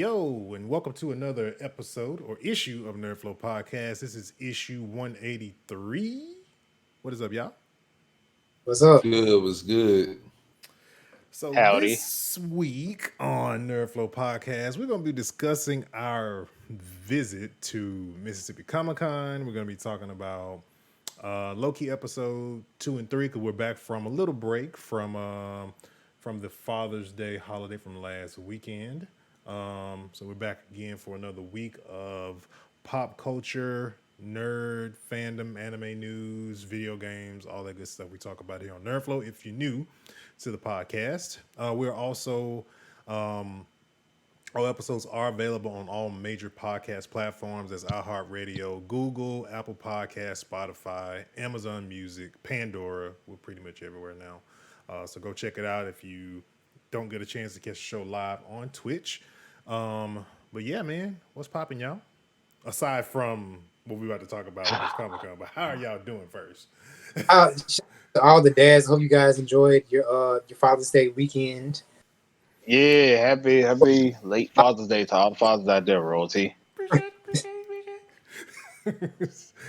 Yo, and welcome to another episode or issue of Nerdflow Podcast. This is issue 183. What is up, y'all? What's up? Good was good. So, Howdy. this week on Nerdflow Podcast, we're going to be discussing our visit to Mississippi Comic Con. We're going to be talking about Loki episode 2 and 3 because we're back from a little break from the Father's Day holiday from last weekend. So we're back again for another week of pop culture, nerd, fandom, anime news, video games, all that good stuff we talk about here on Nerdflow. If you're new to the podcast, we're also all episodes are available on all major podcast platforms as iHeartRadio, Google, Apple Podcasts, Spotify, Amazon Music, Pandora. We're pretty much everywhere now. So go check it out if you don't get a chance to catch the show live on Twitch. But yeah, man, what's popping, y'all? Aside from what we're about to talk about with this Comic Con, but how are y'all doing first? Shout out to all the dads. Hope you guys enjoyed your Father's Day weekend. Yeah, happy late Father's Day to all the fathers out there, royalty.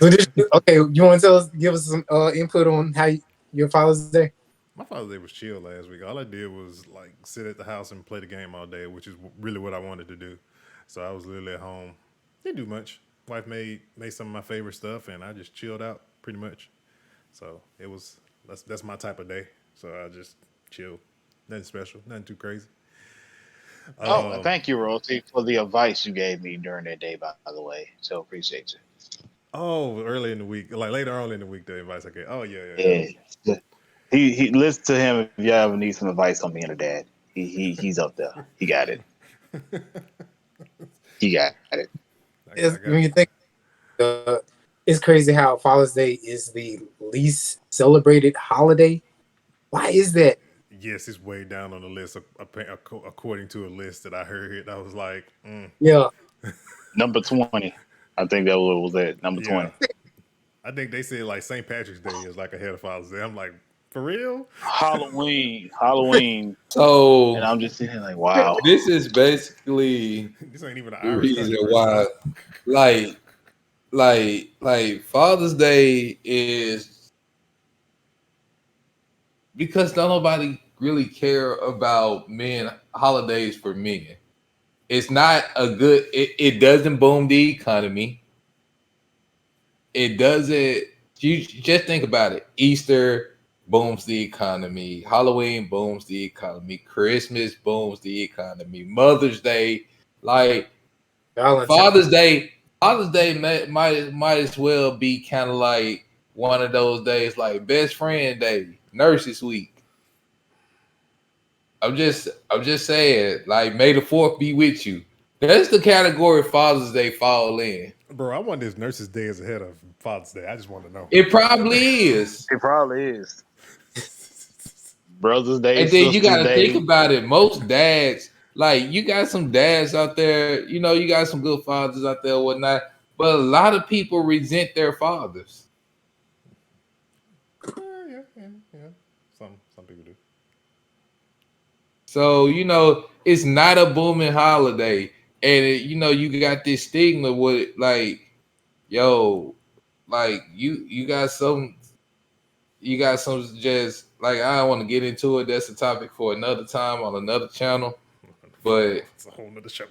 Okay, you want to give us some input on how your Father's Day? My Father's Day was chill last week. All I did was like sit at the house and play the game all day, which is really what I wanted to do. So I was literally at home. Didn't do much. Wife made some of my favorite stuff, and I just chilled out pretty much. So it was that's my type of day. So I just chilled. Nothing special, nothing too crazy. Thank you, royalty, for the advice you gave me during that day, by the way. So appreciate you. Oh, early in the week, like later on in the week, the advice I gave. Oh yeah. Yeah. He listen to him if you ever need some advice on being a dad. He's up there. He got it. He got it. When you think, it's crazy how Father's Day is the least celebrated holiday. Why is that? Yes, it's way down on the list according to a list that I heard. I was like, Yeah, Number 20. I think that was it. Number 20. I think they said like St. Patrick's Day is like ahead of Father's Day. I'm like, for real? Halloween. So And I'm just sitting here like, wow. this is basically This ain't even an the Irish reason country. why, like Father's Day is because don't nobody really care about men holidays for men. It's not a good. It doesn't boom the economy. It doesn't. You just think about it. Easter booms the economy. Halloween booms the economy. Christmas booms the economy. Mother's Day, like Father's Day. Father's Day might as well be kind of like one of those days, like Best Friend Day, Nurses Week. I'm just saying, like, May the 4th be with you. That's the category Father's Day fall in. Bro, I wonder if Nurses Day is ahead of Father's Day. I just want to know. It probably is. It probably is. Brothers Day. And then you got to Day. think about it. Most dads, like, you got some dads out there, you know, you got some good fathers out there, whatnot. But a lot of people resent their fathers. Yeah. Some people do. So, you know, it's not a booming holiday. And, you know, you got this stigma with, like, yo, like, you got some just, like, I don't want to get into it. That's a topic for another time on another channel. But it's a whole nother show.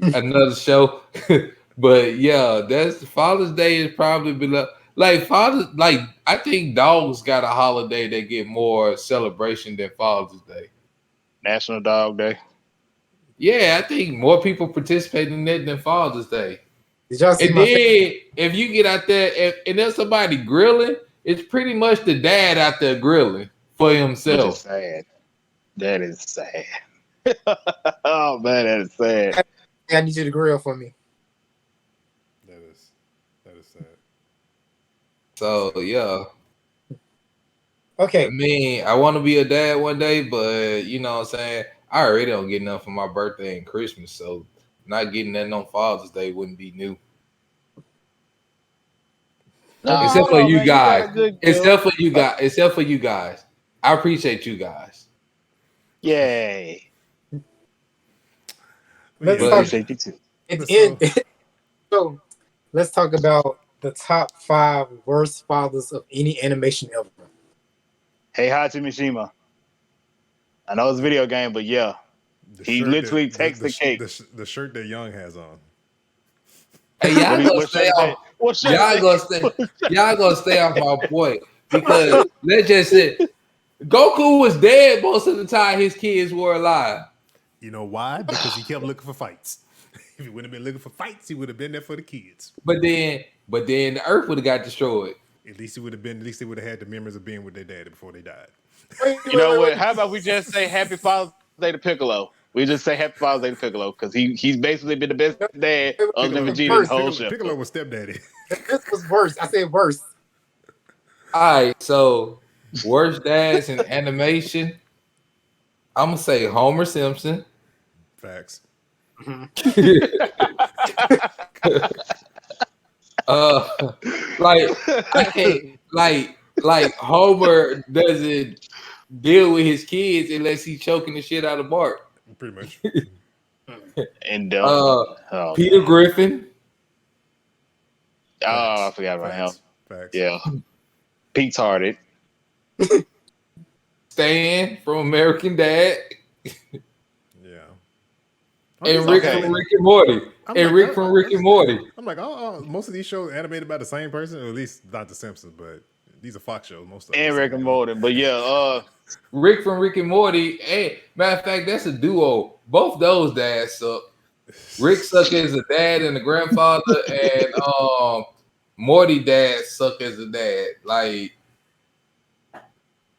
Another show. But, yeah, that's Father's Day is probably below. Like, I think dogs got a holiday that get more celebration than Father's Day. National Dog Day. Yeah, I think more people participate in that than Father's Day. Did y'all see And then if you get out there and there's somebody grilling, it's pretty much the dad out there grilling for himself. Which is sad. That is sad. Oh man, that is sad. I need you to grill for me. That is sad. So yeah. Okay. I mean, I want to be a dad one day, but you know what I'm saying? I already don't get nothing for my birthday and Christmas, so not getting that on Father's Day wouldn't be new. Except for you guys. Except for you guys. I appreciate you guys. Yay. let's Yeah. talk. Appreciate you too. So let's talk about the top 5 worst fathers of any animation ever. Hey, Hachi Mishima. I know it's a video game, but yeah, The he shirt literally that takes the cake. the shirt that Young has on. Hey, y'all gonna What stay shirt off. that? What shirt Y'all that? gonna stay. Y'all gonna stay off my point because let's just say Goku was dead most of the time. His kids were alive. You know why? Because he kept looking for fights. If he wouldn't have been looking for fights, he would have been there for the kids. But then the Earth would have got destroyed. At least he would have been. At least they would have had the memories of being with their daddy before they died. You know what? How about we just say Happy Father's Day to Piccolo? We just say Happy Father's Day to Piccolo because he's basically been the best dad other than Vegeta in the whole show. Piccolo was stepdaddy. This was worse. I said worse. All right, so worst dads in animation. I'm gonna say Homer Simpson. Facts. Like I can't like Homer doesn't deal with his kids unless he's choking the shit out of Bart. Pretty much. And Peter Griffin. I forgot about him. Facts. Yeah, Pete Tarded. Stan from American Dad. Yeah. And Rick from Rick and Morty. Rick from Rick and Morty. I'm like, most of these shows animated by the same person, or at least not the Simpsons, but these are Fox shows. Most of them. And Rick and Morty, but yeah, Rick from Rick and Morty. Hey, matter of fact, that's a duo. Both those dads suck. Rick suck as a dad and a grandfather, and Morty dad suck as a dad. Like,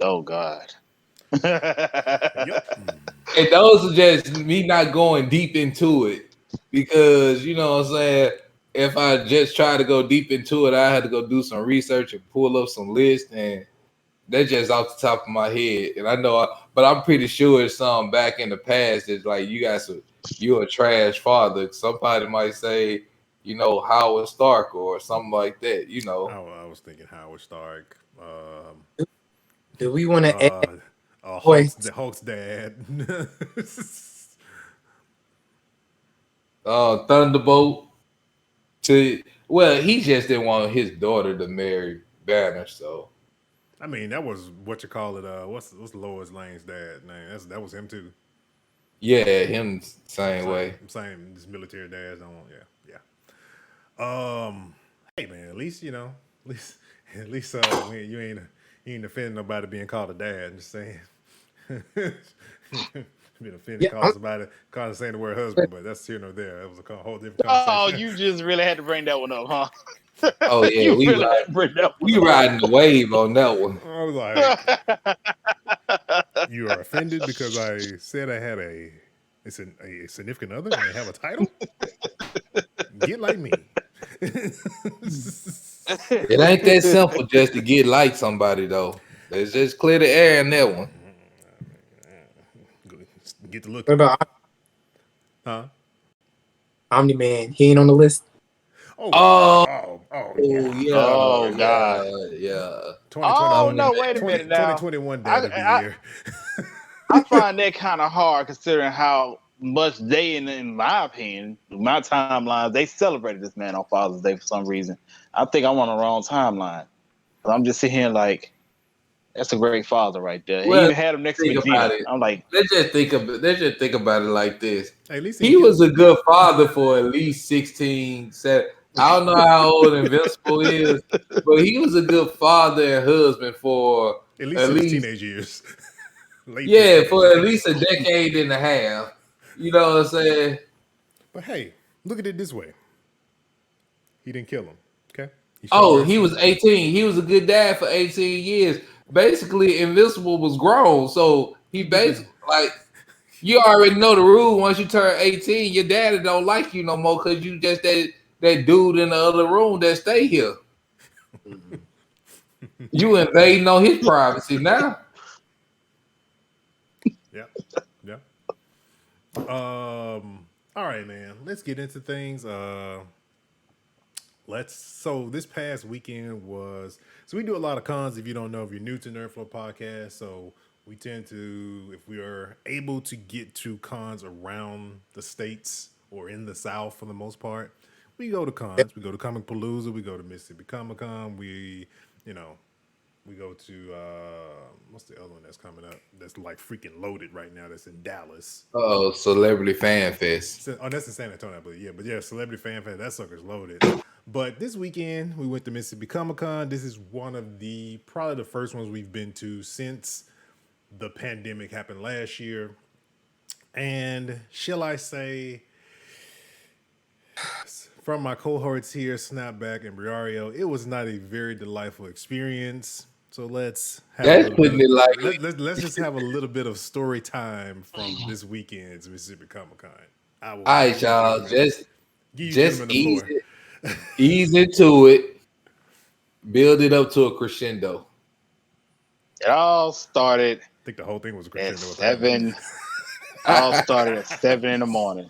oh god. Yep. And those are just me not going deep into it because you know what I'm saying. If I just try to go deep into it, I had to go do some research and pull up some lists, and that's just off the top of my head. And I know, but I'm pretty sure it's some back in the past that's like you're a trash father. Somebody might say, you know, Howard Stark or something like that. You know, I was thinking Howard Stark. Do we want to add? Hulk's dad. Thunderbolt. He just didn't want his daughter to marry Banner, so. I mean, that was what you call it. What's Lois Lane's dad name? That was him too. Yeah, him same way. Same. This military dads don't. Yeah. Hey man, at least you know, at least you ain't offending nobody being called a dad. I'm just saying. Been offended calling saying the word husband, but that's here nor there. That was a whole different conversation. Oh, you just really had to bring that one up, huh? Oh yeah, we riding the wave on that one. I was like, you are offended because I said I had a significant other and they have a title? Get like me. It ain't that simple just to get like somebody though. Let's just clear the air in that one. Get to look. What about Omni-Man? He ain't on the list. Yeah. Oh god. Yeah. 2021. Oh no, wait a minute now. 2021 dad of the year. I find that kind of hard considering how much they, in my opinion, my timeline, they celebrated this man on Father's Day for some reason. I think I'm on the wrong timeline. I'm just sitting here like, that's a great father right there. He even had him next to Vegeta. I'm like, let's just think about it like this. At least he was a good father for at least 16, 17. I don't know how old Invincible is, but he was a good father and husband for at least teenage years. For at least a decade and a half. You know what I'm saying? But hey, look at it this way. He didn't kill him. Okay. He was 18. He was a good dad for 18 years. Basically, Invincible was grown, so he basically you already know the rule. Once you turn 18, your daddy don't like you no more because you just that dude in the other room that stay here. You invading on his privacy now. Yeah. All right, man. Let's get into things. So this past weekend so we do a lot of cons. If you don't know, if you're new to Nerdflow Podcast, so we tend to, if we are able to get to cons around the states or in the South for the most part, we go to cons. We go to Comic Palooza. We go to Mississippi Comic Con. You know, we go to what's the other one that's coming up? That's like freaking loaded right now. That's in Dallas. Oh, Celebrity Fan Fest. Oh, that's in San Antonio, but yeah, Celebrity Fan Fest. That sucker's loaded. But this weekend we went to Mississippi Comic Con. This is one of probably the first ones we've been to since the pandemic happened last year. And shall I say, from my cohorts here, Snapback and Briario, it was not a very delightful experience. So let's have That's putting it lightly. let's just have a little bit of story time from this weekend's Mississippi Comic Con. All right, y'all, just ease ease into it, build it up to a crescendo. It all started I think the whole thing was a at crescendo. 7. All started at 7 in the morning.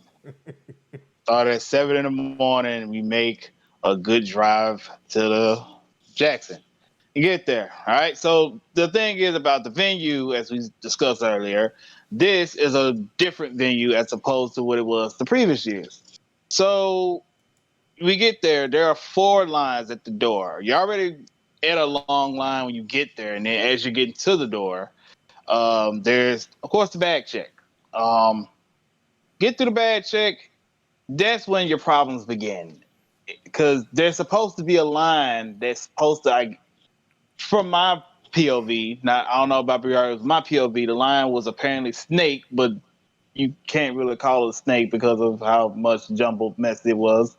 Started at 7 in the morning. We make a good drive to the Jackson. You get there. All right. So the thing is about the venue, as we discussed earlier, this is a different venue as opposed to what it was the previous years. So we get there. There are 4 lines at the door. You're already at a long line when you get there. And then as you get to the door, there's, of course, the bag check. Get through the bag check. That's when your problems begin. Because there's supposed to be a line that's supposed to, from my POV, I don't know about BR, my POV, the line was apparently snake, but you can't really call it snake because of how much jumbled mess it was.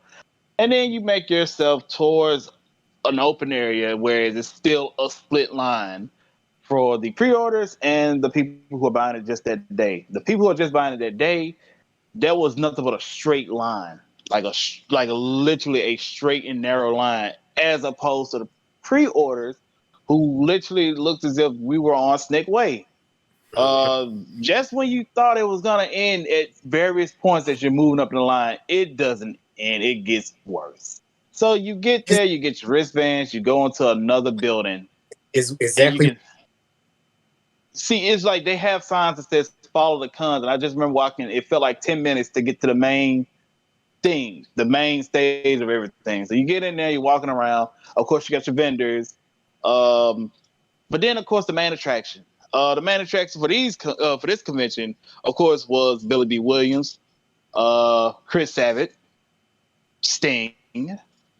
And then you make yourself towards an open area where it's still a split line for the pre-orders and the people who are buying it just that day. The people who are just buying it that day, there was nothing but a straight line, like literally a straight and narrow line, as opposed to the pre-orders who literally looked as if we were on Snake Way. Just when you thought it was gonna end at various points as you're moving up the line, it doesn't end. It gets worse. So you get there, you get your wristbands, you go into another building. Is exactly. See, it's like they have signs that says follow the cons, and I just remember walking. It felt like 10 minutes to get to the main thing, the main stage of everything. So you get in there, you're walking around. Of course, you got your vendors. But then, of course, the main attraction. The main attraction for this convention, of course, was Billy B. Williams, Chris Sabat, Sting,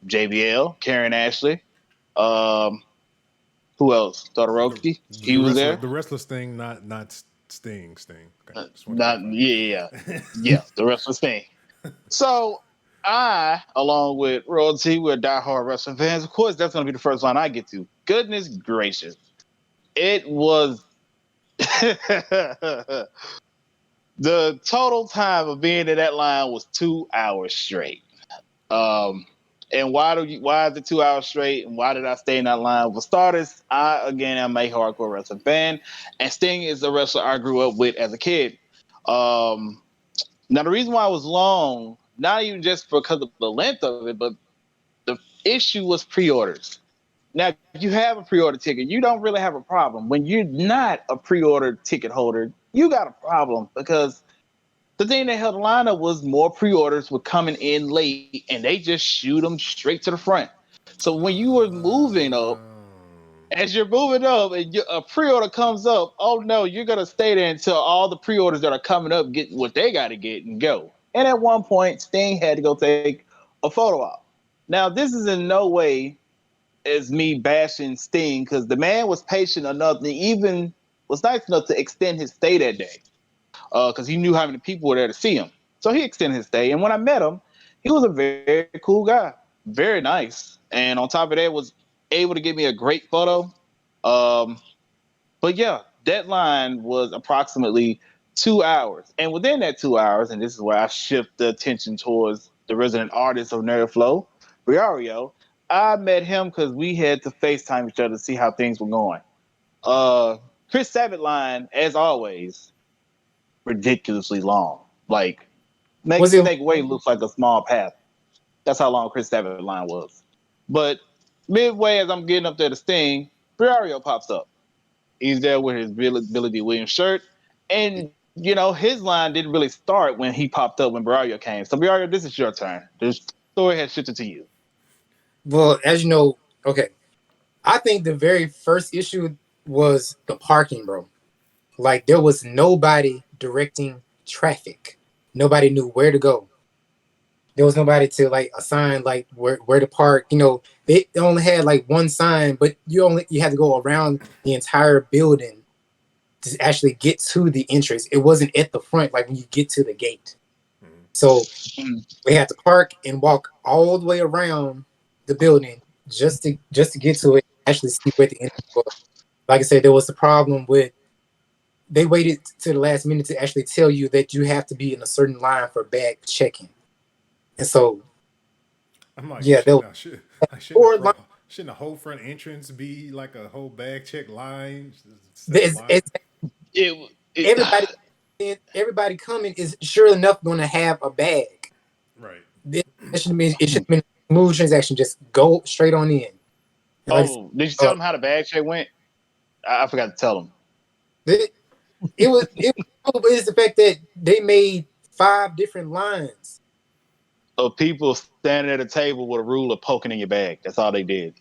JBL, Karen Ashley. Who else? Todoroki. He was there. The wrestler Sting, not Sting. Okay. Yeah, the wrestler Sting. So I, along with Royalty, we're diehard wrestling fans. Of course, that's going to be the first line I get to. Goodness gracious. It was the total time of being in that line was 2 hours straight. And why is it 2 hours straight? And why did I stay in that line? For starters, I again am a hardcore wrestling fan, and Sting is a wrestler I grew up with as a kid. Now the reason why it was long, not even just because of the length of it, but the issue was pre-orders. Now, if you have a pre-order ticket, you don't really have a problem. When you're not a pre-order ticket holder, you got a problem, because the thing that held the lineup was more pre-orders were coming in late, and they just shoot them straight to the front. So when you were moving up, as you're moving up and a pre-order comes up, oh no, you're going to stay there until all the pre-orders that are coming up get what they got to get and go. And at one point, Sting had to go take a photo op. Now, this is in no way as me bashing Sting, because the man was patient enough to even was nice enough to extend his stay that day, because he knew how many people were there to see him. So he extended his stay. And when I met him, he was a very cool guy, very nice. And on top of that, was able to give me a great photo. But yeah, that line was approximately 2 hours. And within that 2 hours, and this is where I shift the attention towards the resident artist of Nerdflow, Briario, I met him because we had to FaceTime each other to see how things were going. Chris Sabat line, as always, ridiculously long. Like, makes Snake Way look like a small path. That's how long Chris Sabat line was. But midway, as I'm getting up there to Sting, Briario pops up. He's there with his Billy Williams shirt, and his line didn't really start when he popped up when Barario came. So Barario, this is your turn. This story has shifted to you. Well, as you know, okay, I think the very first issue was the parking, bro. Like there was nobody directing traffic. Nobody knew where to go. There was nobody to like assign like where to park. They only had like one sign, but you had to go around the entire building to actually get to the entrance. It wasn't at the front like when you get to the gate. So we had to park and walk all the way around the building just to get to it. Actually, see where the entrance was. Like I said, there was the problem with they waited to the last minute to actually tell you that you have to be in a certain line for bag checking, and so I'm like, yeah, shouldn't the whole front entrance be like a whole bag check line? It, everybody everybody coming is sure enough going to have a bag. Right. It should have been a smooth transaction. Just go straight on in. Did you tell them how the bag check went? I forgot to tell them. It was the fact that they made 5 different lines of people standing at a table with a ruler poking in your bag. That's all they did.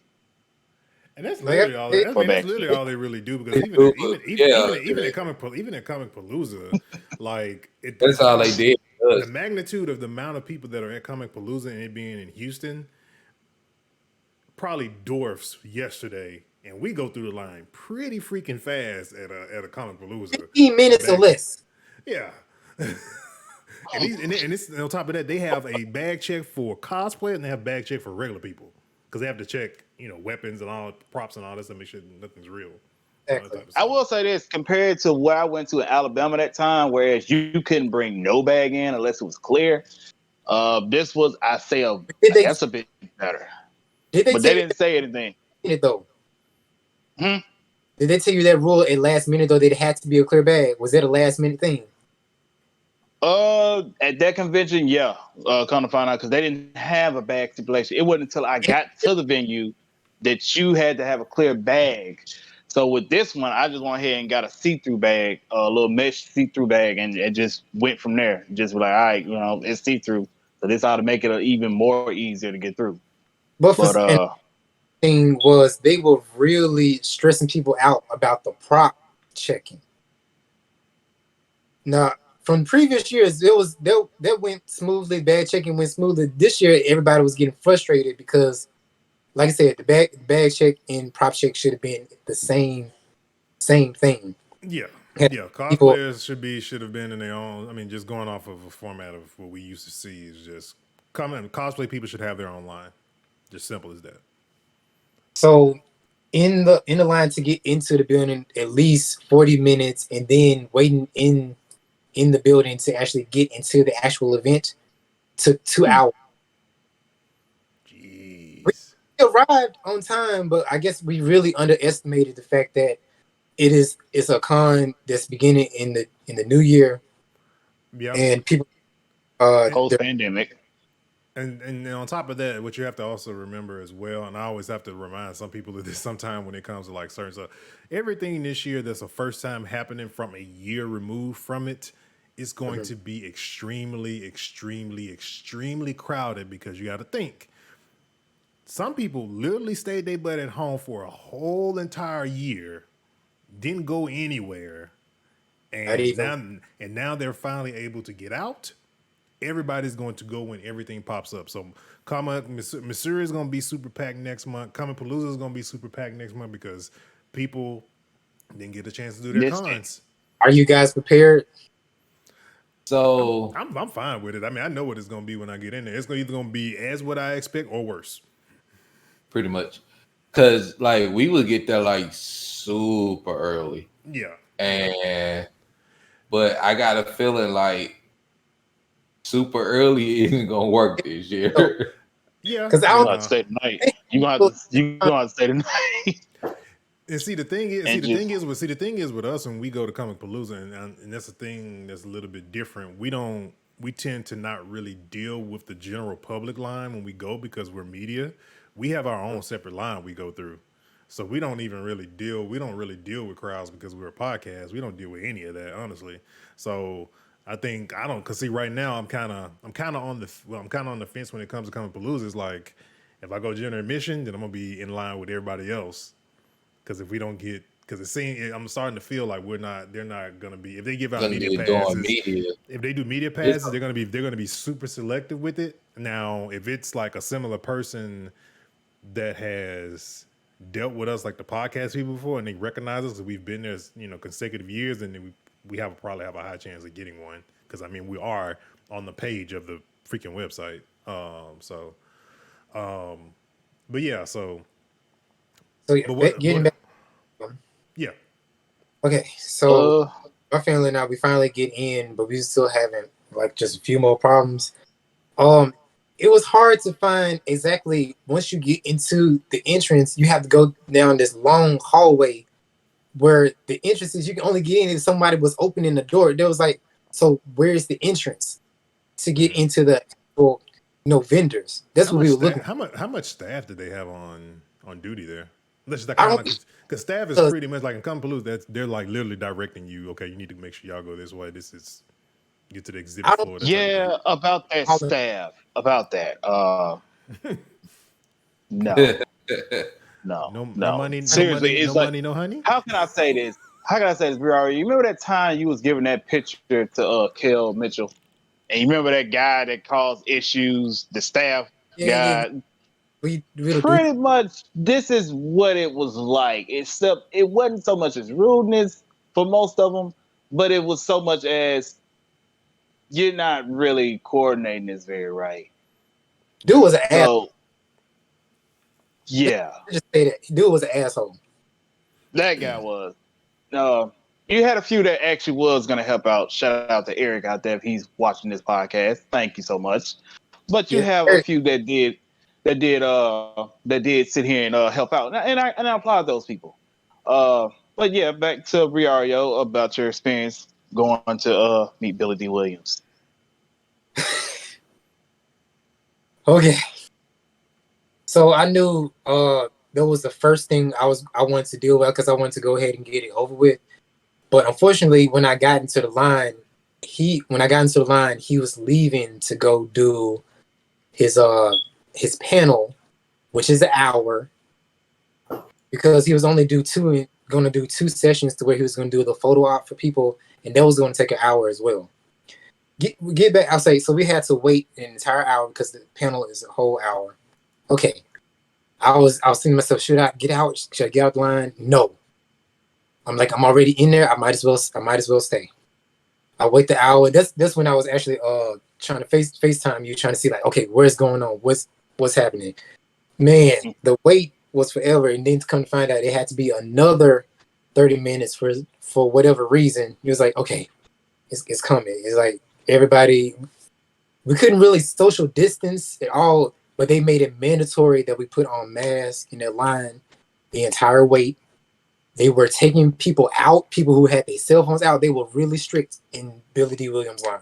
And that's literally all. That's literally all they really do. Because even at Comic Palooza, like that's all they did. The magnitude of the amount of people that are at Comic Palooza and it being in Houston probably dwarfs yesterday. And we go through the line pretty freaking fast at a Comic Palooza. 15 minutes or less. Yeah. And it's on top of that, they have a bag check for cosplay and they have bag check for regular people because they have to check, weapons and all props and all that stuff, make sure nothing's real. Exactly. I will say this compared to where I went to in Alabama that time, whereas you couldn't bring no bag in unless it was clear. This was, that's a bit better. They didn't say anything. Though. Did they tell you that rule at last minute though? That it had to be a clear bag. Was that a last minute thing? At that convention, yeah. Come to find out, because they didn't have a bag stipulation. It wasn't until I got to the venue that you had to have a clear bag. So with this one, I just went ahead and got a see-through bag, a little mesh see-through bag, and just went from there. Just like, all right, it's see-through, so this ought to make it even more easier to get through. But thing was they were really stressing people out about the prop checking. Now, from previous years, that went smoothly. Bag checking went smoothly. This year, everybody was getting frustrated because, like I said, the bag check and prop check should have been the same thing. Yeah. Cosplayers should have been in their own. I mean, just going off of a format of what we used to see is just cosplay people should have their own line. Just simple as that. So in the line to get into the building, at least 40 minutes, and then waiting in the building to actually get into the actual event took 2 hours. Jeez. We arrived on time, but I guess we really underestimated the fact that it's a con that's beginning in the new year. Yeah. And people post-pandemic. And on top of that, what you have to also remember as well, and I always have to remind some people of this sometime when it comes to like certain stuff, everything this year that's a first time happening from a year removed from it is going to be extremely, extremely, extremely crowded because you got to think. Some people literally stayed their butt at home for a whole entire year, didn't go anywhere, and now they're finally able to get out. Everybody's going to go when everything pops up. So, Missouri is going to be super packed next month. Comic Palooza is going to be super packed next month because people didn't get a chance to do their cons. Are you guys prepared? So I'm fine with it. I mean, I know what it's going to be when I get in there. It's either going to be as what I expect or worse. Pretty much, because like we would get there like super early. Yeah. But I got a feeling like super early isn't gonna work this year. Yeah, because I don't stay tonight. You gonna have to stay tonight. And the thing is with us when we go to Comic Palooza, and that's the thing that's a little bit different. We tend to not really deal with the general public line when we go because we're media. We have our own separate line we go through. So we don't really deal with crowds because we're a podcast. We don't deal with any of that, honestly. So I think I don't cause see right now I'm kinda on the fence when it comes to Comic Palooza. It's like if I go general admission, then I'm gonna be in line with everybody else. Cause if we don't get because I'm starting to feel like they're not gonna be if they give out Gonna media be doing passes. media. If they do media It's passes, they're gonna be super selective with it. Now, if it's like a similar person that has dealt with us like the podcast people before and they recognize us, we've been there, consecutive years, and then we probably have a high chance of getting one because I mean we are on the page of the freaking website. But yeah, So but what, getting what back. yeah, Okay, so Uh, my family and I, we finally get in, but we still haven't like just a few more problems. It was hard to find exactly once you get into the entrance, you have to go down this long hallway where the entrance is you can only get in if somebody was opening the door. There was like, so where's the entrance to get into the actual, vendors? That's what we were looking for. how much staff did they have on duty there? Let's just I kind of don't because staff is because pretty much like in Compalooza, they're like literally directing you. Okay, you need to make sure y'all go this way. This is get to the exhibit I don't floor. That type of thing. yeah, about that call it staff. About that. No, no, No no. money, Seriously, it's no like, money, no honey. how can I say this? How can I say this, Bro? You remember that time you was giving that picture to Kel Mitchell? And you remember that guy that caused issues, the staff yeah. guy? We don't do Pretty much, this is what it was like. Except it wasn't so much as rudeness for most of them, but it was so much as you're not really coordinating this very right. dude was an ass. So, yeah, Just say that dude was an asshole. that guy was. You had a few that actually was going to help out. Shout out to Eric out there if he's watching this podcast. Thank you so much. But you Yeah, have a few that did sit here and help out, and I applaud those people. But yeah, back to Riario about your experience going to meet Billy D. Williams. Okay. So I knew that was the first thing I wanted to deal with because I wanted to go ahead and get it over with. But unfortunately, when I got into the line, he was leaving to go do his panel, which is an hour, because he was only going to do two sessions to where he was going to do the photo op for people, and that was going to take an hour as well. Get back. I'll say so. We had to wait an entire hour because the panel is a whole hour. Okay, I was thinking to myself, should I get out? Should I get out the line? No. I'm like, I'm already in there. I might as well stay. I wait the hour. That's when I was actually trying to FaceTime you, trying to see like, okay, where's going on? What's happening? Man, the wait was forever, and then to come to find out it had to be another 30 minutes for whatever reason. It was like, okay, it's coming. It's like everybody, we couldn't really social distance at all, but they made it mandatory that we put on masks in their line the entire wait. They were taking people out, people who had their cell phones out. They were really strict in Billy D. Williams' line.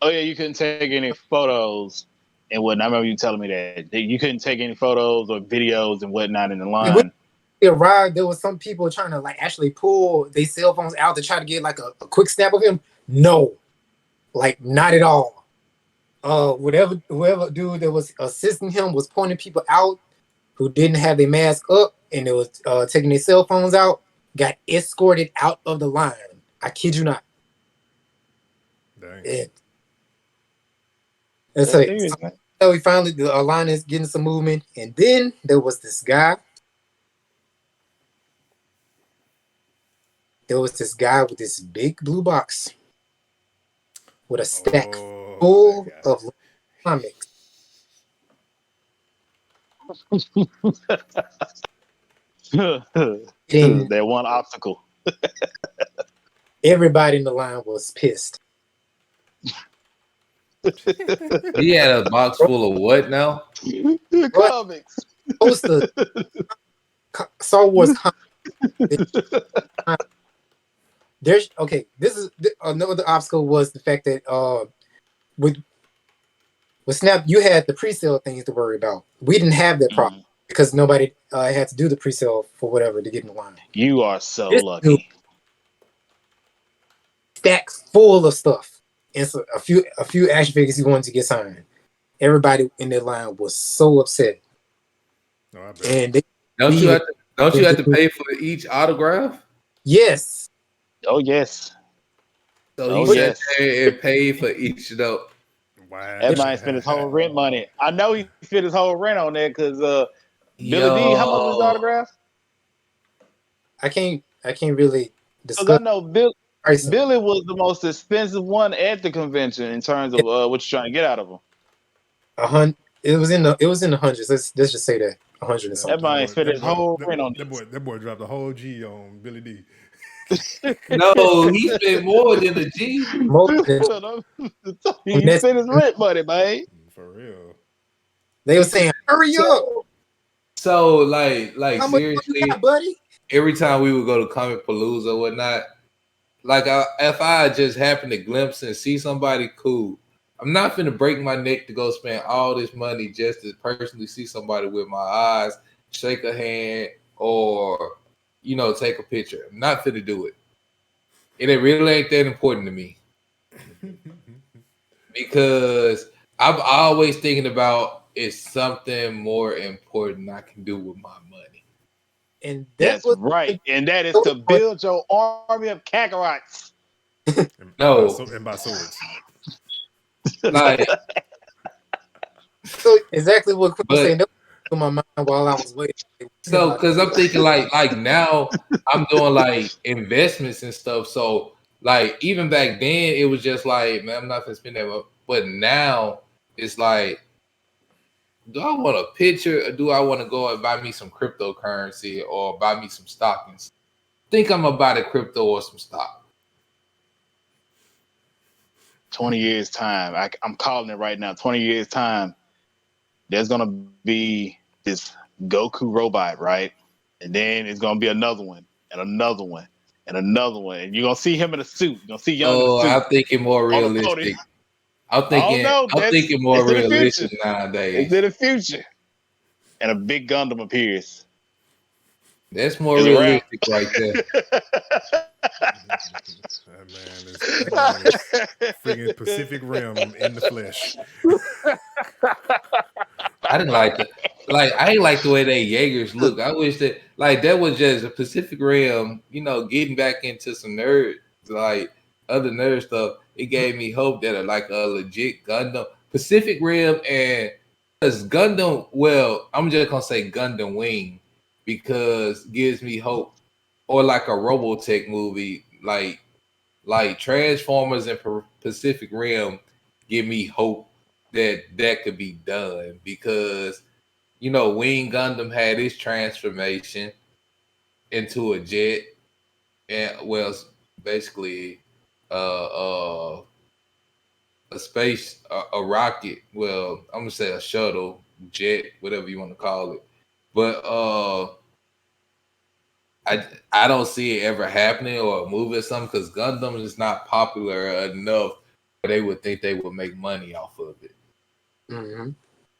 Oh yeah, you couldn't take any photos and whatnot. I remember you telling me that you couldn't take any photos or videos and whatnot in the line. When we arrived, there was some people trying to like actually pull their cell phones out to try to get like a quick snap of him. No, like not at all. Whoever dude that was assisting him was pointing people out who didn't have their mask up and they was taking their cell phones out, got escorted out of the line. I kid you not. Dang. And so we finally, the line is getting some movement. And then there was this guy. There was this guy with this big blue box with a stack full of comics. That one obstacle. Everybody in the line was pissed. He had a box full of what now? Comics. Poster Star Wars comics. There's okay. This is another obstacle was the fact that with Snap you had the pre-sale things to worry about. We didn't have that problem. because nobody had to do the pre-sale for whatever to get in the line. You are so This lucky. dude- Stack full of stuff, and so a few action figures he wanted to get signed. Everybody in that line was so upset, No, I bet. and they, Don't you have to pay for each autograph? yes, Oh yes. So Oh, he sat yes. there and paid for each though. Wow. That might spend his whole rent money. I know he spent his whole rent on that because Billy D, how much was his autograph? I can't really Because I discuss. know Price. Billy was the most expensive one at the convention in terms of what you're trying to get out of him. It was in the hundreds. Let's just say that 100 and something. That might spend his whole rent on that boy dropped a whole G on Billy D. No, he spent more than a G. He spent his rent money, man. For real. They were saying, "Hurry up!" So like How much you seriously, got, buddy? every time we would go to Comic Palooza or whatnot, like if I just happen to glimpse and see somebody cool, I'm not finna break my neck to go spend all this money just to personally see somebody with my eyes, shake a hand, or take a picture. I'm not finna do it. And it really ain't that important to me. Because I'm always thinking about is something more important I can do with my money. And that's right. And that is to build your army of Kakarot's. No. And buy swords. Like, so exactly what Chris was saying. That was in my mind while I was waiting. So, because I'm thinking like now I'm doing like investments and stuff. So, like even back then it was just like, man, I'm not gonna spend that much. But now it's like, do I want a picture or do I want to go and buy me some cryptocurrency or buy me some stock? And think I'm gonna buy the crypto or some stock. 20 years time. I'm calling it right now. 20 years time. There's gonna be this Goku robot, right? And then it's gonna be another one and another one and another one. And you're gonna see him in a suit. You're gonna see Young in a suit. I'm thinking more realistic. I'm thinking more realistic nowadays. It's in the future. And a big Gundam appears. That's more realistic right there. That man is freaking Pacific Rim in the flesh. I didn't like it. Like I ain't like the way they Jaegers look. I wish that that was just a Pacific Rim, getting back into some nerd, like other nerd stuff. It gave me hope that a legit Gundam, Pacific Rim, and because Gundam, well, I'm just gonna say Gundam Wing because gives me hope, or like a Robotech movie, like Transformers and Pacific Rim give me hope that could be done because Wing Gundam had its transformation into a jet and basically a space a rocket, well I'm gonna say a shuttle jet, whatever you want to call it, but I don't see it ever happening or a movie or something because Gundam is not popular enough where they would think they would make money off of it. Mm-hmm.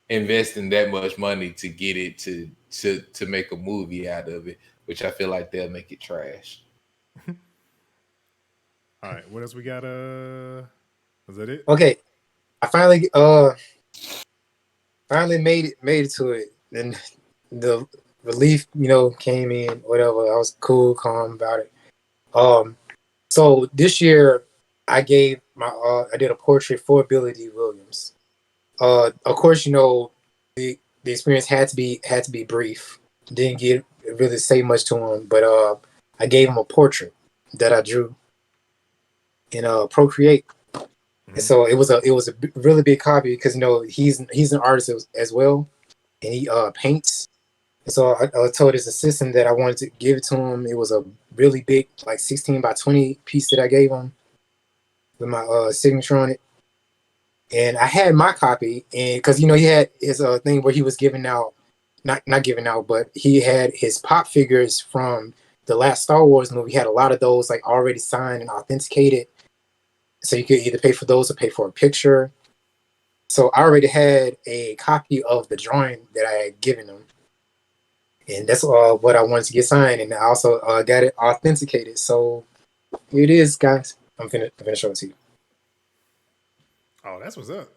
Investing that much money to get it to make a movie out of it, which I feel like they'll make it trash. All right, what else we got? Was that it? Okay, I finally made it to it, and the relief, came in. Whatever, I was cool, calm about it. So this year I gave I did a portrait for Billy D. Williams. Of course, the experience had to be brief. Didn't really say much to him, but I gave him a portrait that I drew in Procreate. Mm-hmm. And so it was a really big copy because he's an artist as well, and he paints. And so I told his assistant that I wanted to give it to him. It was a really big, like 16 by 20 piece that I gave him with my signature on it. And I had my copy, and because he had his thing where he was giving out, not giving out, but he had his pop figures from the last Star Wars movie. He had a lot of those like already signed and authenticated, so you could either pay for those or pay for a picture. So I already had a copy of the drawing that I had given him, and that's what I wanted to get signed, and I also got it authenticated. So here it is, guys. I'm finna show it to you. Oh, that's what's up.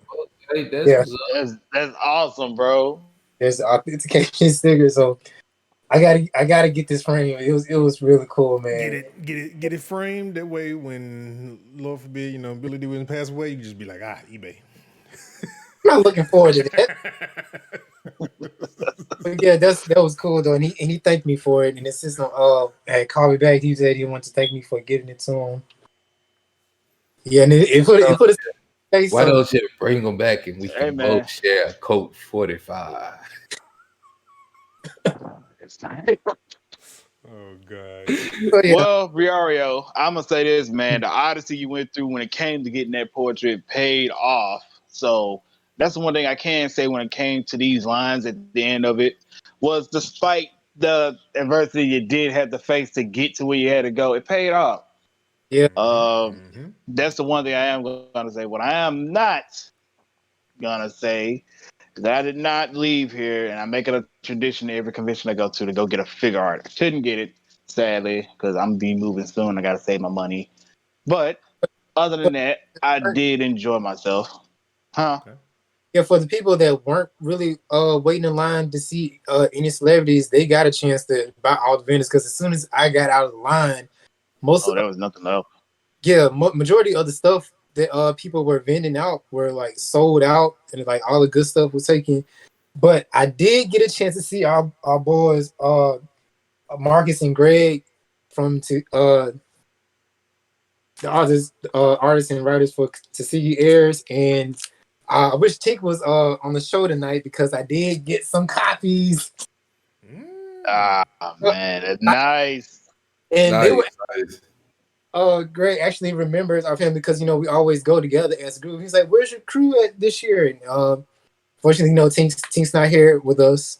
Hey, that's Yeah, what's up. That's awesome, bro. there's the authentication sticker. So I gotta get this frame. It was really cool, man. Get it framed. That way, when Lord forbid, Billy D Williams pass away, you can just be like, eBay. I'm not looking forward to that. But yeah, that was cool though, and he thanked me for it. And his sister had called me back. He said he wanted to thank me for giving it to him. Yeah, and it put his face Why on. don't you bring them back and we Hey, can man. both share Colt 45? It's nice. Oh God. But yeah, Well, Riario, I'm gonna say this, man. The odyssey you went through when it came to getting that portrait paid off. So that's the one thing I can say when it came to these lines at the end of it was, despite the adversity you did have to face to get to where you had to go, it paid off. yeah, Mm-hmm. That's the one thing I am gonna say. What I am not gonna say is that I did not leave here, and I make it a tradition every convention I go to go get a figure art. I couldn't get it, sadly, because I'm be moving soon. I gotta save my money. But other than that, I did enjoy myself. Huh? Okay. yeah. For the people that weren't really waiting in line to see any celebrities, they got a chance to buy all the vendors because as soon as I got out of the line, most Oh, there was nothing else. majority of the stuff that people were vending out were like sold out, and like all the good stuff was taken. But I did get a chance to see our boys Marcus and Greg from the artists and writers for To See You Airs, and I wish Tick was on the show tonight because I did get some copies. Ah, man, that's nice. And they were Nice. Greg actually remembers our family because we always go together as a group. He's like, "Where's your crew at this year?" And fortunately, Tink's not here with us.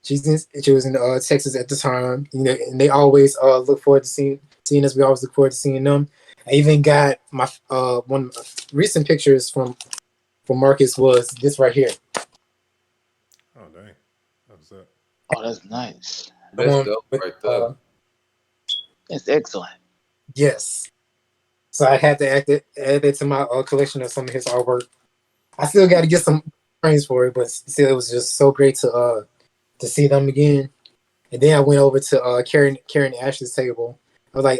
She was in Texas at the time. And they always look forward to seeing us. We always look forward to seeing them. I even got my one of my recent pictures from Marcus was this right here. Oh dang. What's up? Oh, that's nice. The That's one dope with, right there. That's excellent. yes. So I had to add it to my collection of some of his artwork. I still got to get some frames for it, but still, it was just so great to see them again. And then I went over to Karen Ash's table. I was like,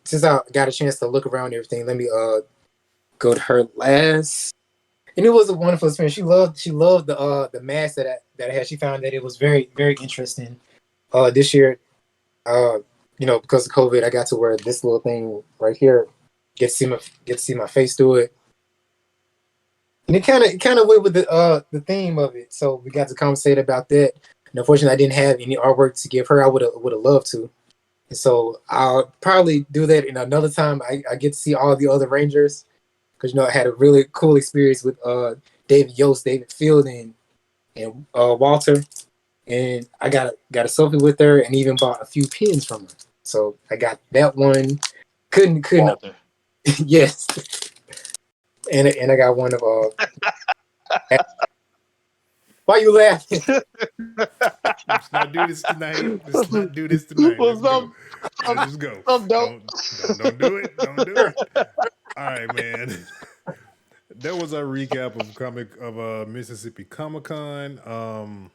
since I got a chance to look around and everything, let me go to her last. And it was a wonderful experience. She loved the mask that I had. She found that it was very, very interesting. This year, because of COVID, I got to wear this little thing right here. Get to see my face through it. And it kind of went with the theme of it. So we got to conversate about that. And unfortunately, I didn't have any artwork to give her. I would have loved to. And so I'll probably do that in another time. I get to see all the other Rangers because I had a really cool experience with David Yost, David Field, and Walter. And I got a selfie with her and even bought a few pins from her. So I got that one. Couldn't Walter. yes. And I got one of why you laughing? Let's not do this tonight. Let's not do this tonight. What's Let's up? go. Let's just go. Some dope. Don't do it. Don't do it. All right, man. That was our recap of Mississippi Comic Con.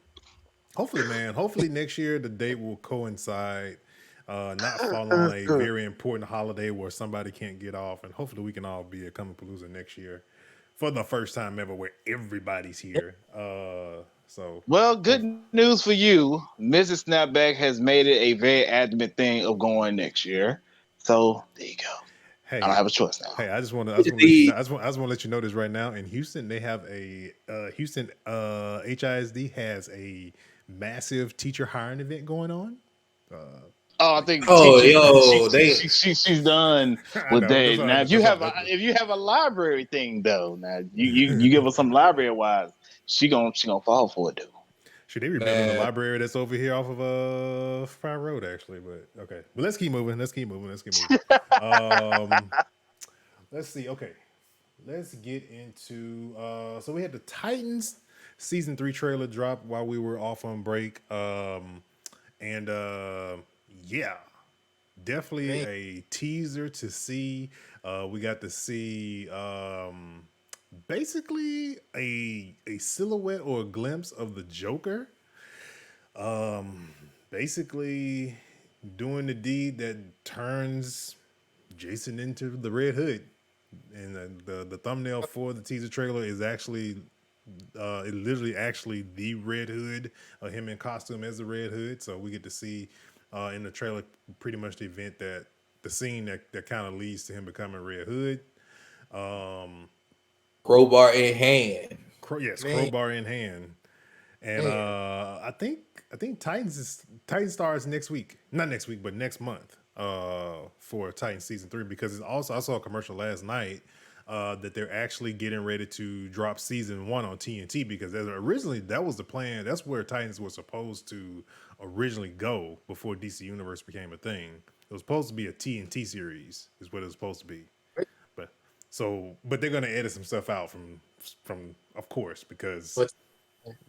Hopefully next year the date will coincide, not fall on a very important holiday where somebody can't get off, and hopefully we can all be at Comic Palooza next year for the first time ever where everybody's here. Well, good news for you. Mrs. Snapback has made it a very adamant thing of going next year. So there you go. Hey, I don't have a choice now. Hey, I just want to let you know. I just want to let you know this right now. In Houston, they have Houston HISD has a massive teacher hiring event going on. I think she's done with that. Now, if you have a library thing though, now you give her some library wise, she gonna fall for it though. Should they remember the library that's over here off of Fry Road actually? But okay, but let's keep moving. Let's see. Okay, let's get into. So we had the Titans season 3 trailer dropped while we were off on break. And yeah, definitely Man. a teaser to see. We got to see basically a silhouette or a glimpse of the Joker. Basically doing the deed that turns Jason into the Red Hood. And the thumbnail for the teaser trailer is actually it literally actually the Red Hood, him in costume as the Red Hood. So we get to see in the trailer pretty much the event the scene that kind of leads to him becoming Red Hood. Crowbar in hand. Yes, Man. crowbar in hand. And Man. I think Titan starts next week. Not next week, but next month. For Titan season 3, because I saw a commercial last night that they're actually getting ready to drop season 1 on TNT, because originally that was the plan. That's where Titans was supposed to originally go before DC Universe became a thing. It was supposed to be a TNT series, is what it was supposed to be. But they're gonna edit some stuff out from of course, because But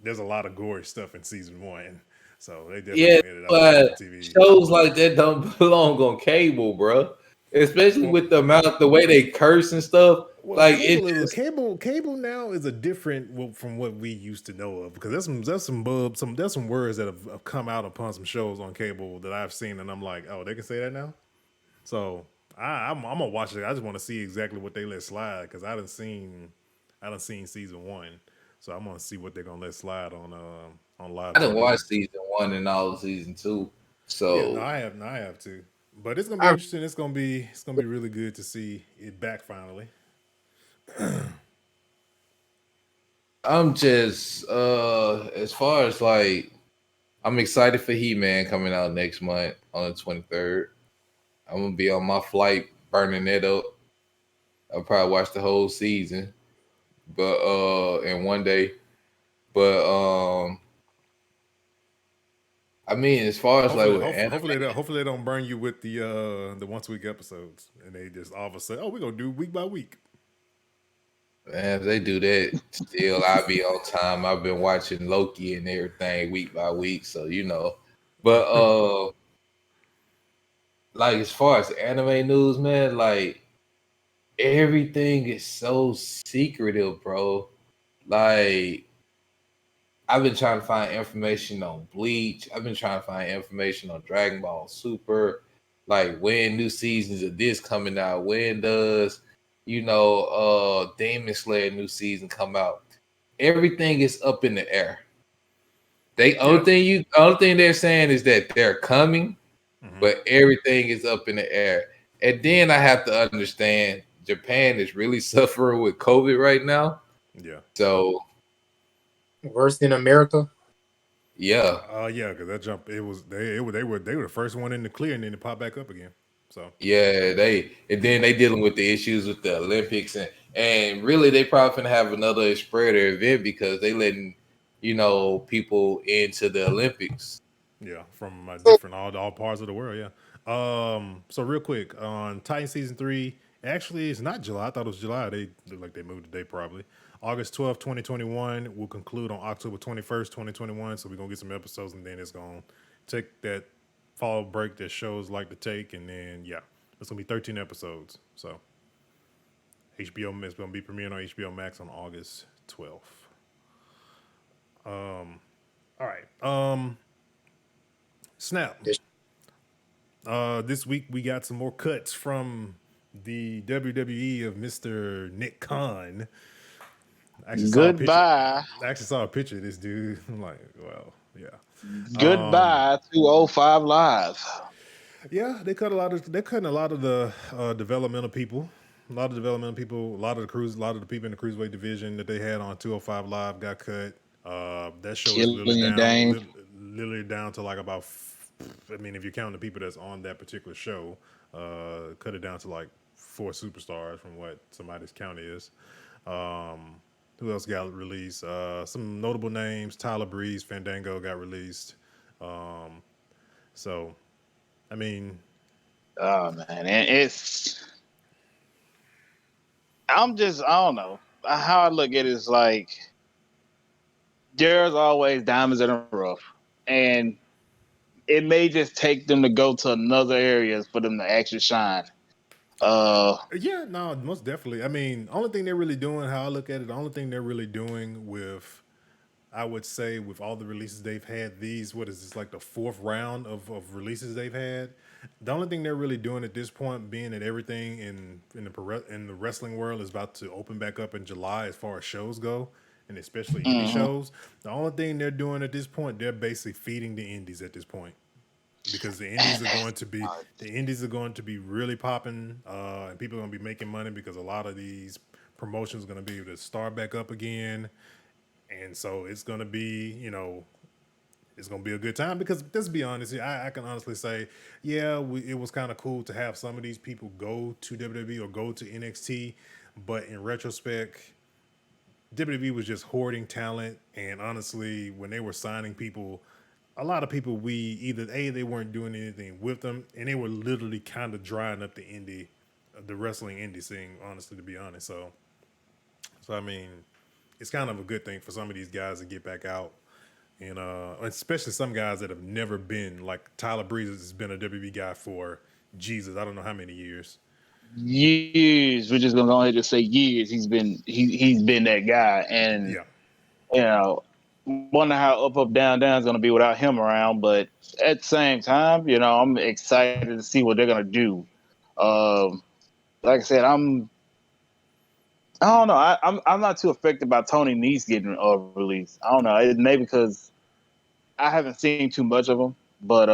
there's a lot of gory stuff in season 1. So they definitely Yeah, edit out but on TV. shows like that don't belong on cable, bro. Especially with the way they curse and stuff. Well, Like it just, cable now is a different from what we used to know of, because there's some words that have come out upon some shows on cable that I've seen, and I'm like, oh, they can say that now. So I'm gonna watch it. I just want to see exactly what they let slide, because I done seen season 1, so I'm gonna see what they're gonna let slide on live. I didn't TV. watch season 1 and all of season 2. So Yeah, no, I have to. But it's gonna be interesting. It's gonna be really good to see it back finally. I'm just as far as like I'm excited for He-Man coming out next month on the 23rd. I'm gonna be on my flight burning it up. I'll probably watch the whole season, but in one day. But I mean, as far as like with Hopefully they don't burn you with the once a week episodes, and they just all of a sudden, oh, we're gonna do week by week. man, if they do that, still I'll be on time. I've been watching Loki and everything week by week, so you know. But like as far as anime news, man, like everything is so secretive, bro. Like I've been trying to find information on Bleach. I've been trying to find information on Dragon Ball Super. Like when new seasons of this coming out, when does Demon Slayer new season come out? Everything is up in the air. Only thing they're saying is that they're coming, but everything is up in the air. And then I have to understand Japan is really suffering with COVID right now. Yeah. So worse than America. yeah. Yeah, because that jump, they were the first one in the clear, and then it popped back up again. So Yeah, then they dealing with the issues with the Olympics, and really they probably gonna have another spreader event because they letting people into the Olympics. yeah, from different all parts of the world. Yeah. So real quick on Titan season 3, actually it's not July. I thought it was July. They look like they moved the date probably. August 12th, 2021 will conclude on October 21st, 2021. So we're gonna get some episodes, and then it's gonna take that fall break that shows like to take, and then yeah, it's gonna be 13 episodes. So HBO is gonna be premiering on HBO Max on August 12th. All right. Snap. This week we got some more cuts from the WWE of Mr. Nick Khan. I actually saw a picture of this dude. I'm like, well, yeah. Goodbye to 05 Live. Yeah, they're cutting a lot of the developmental people. A lot of the people in the cruiserweight division that they had on 205 Live got cut. That show is literally down to like about. I mean, if you count the people that's on that particular show, cut it down to like 4 superstars from what somebody's count is. Who else got released? Some notable names: Tyler Breeze, Fandango got released. So, I mean, oh man, and I don't know how I look at it is like there's always diamonds in the rough, and it may just take them to go to another areas for them to actually shine. Uh, Yeah, no, most definitely. I mean, only thing they're really doing, how I look at it, the only thing they're really doing with, I would say, with all the releases they've had, these, what is this, like the fourth round of releases they've had? The only thing they're really doing at this point, being that everything in the wrestling world is about to open back up in July as far as shows go, and especially indie mhm. shows. The only thing they're doing at this point, they're basically feeding the indies at this point because the indies are going to be really popping, and people are going to be making money because a lot of these promotions are going to be able to start back up again, and so it's going to be it's going to be a good time because let's be honest, I can honestly say, yeah, it was kind of cool to have some of these people go to WWE or go to NXT, but in retrospect, WWE was just hoarding talent, and honestly, when they were signing people, a lot of people we either they weren't doing anything with them, and they were literally kind of drying up the wrestling indie scene. Honestly, to be honest, so I mean, it's kind of a good thing for some of these guys to get back out, and especially some guys that have never been like Tyler Breeze has been a WWE guy for Jesus, I don't know how many years. Years. We're just gonna go ahead and say years. He's been that guy, and Yeah, you know, wonder how up down down is gonna be without him around. But at the same time, I'm excited to see what they're gonna do. Um, like I said, I don't know. I'm not too affected by Tony Nese getting released. I don't know. It maybe because I haven't seen too much of him, but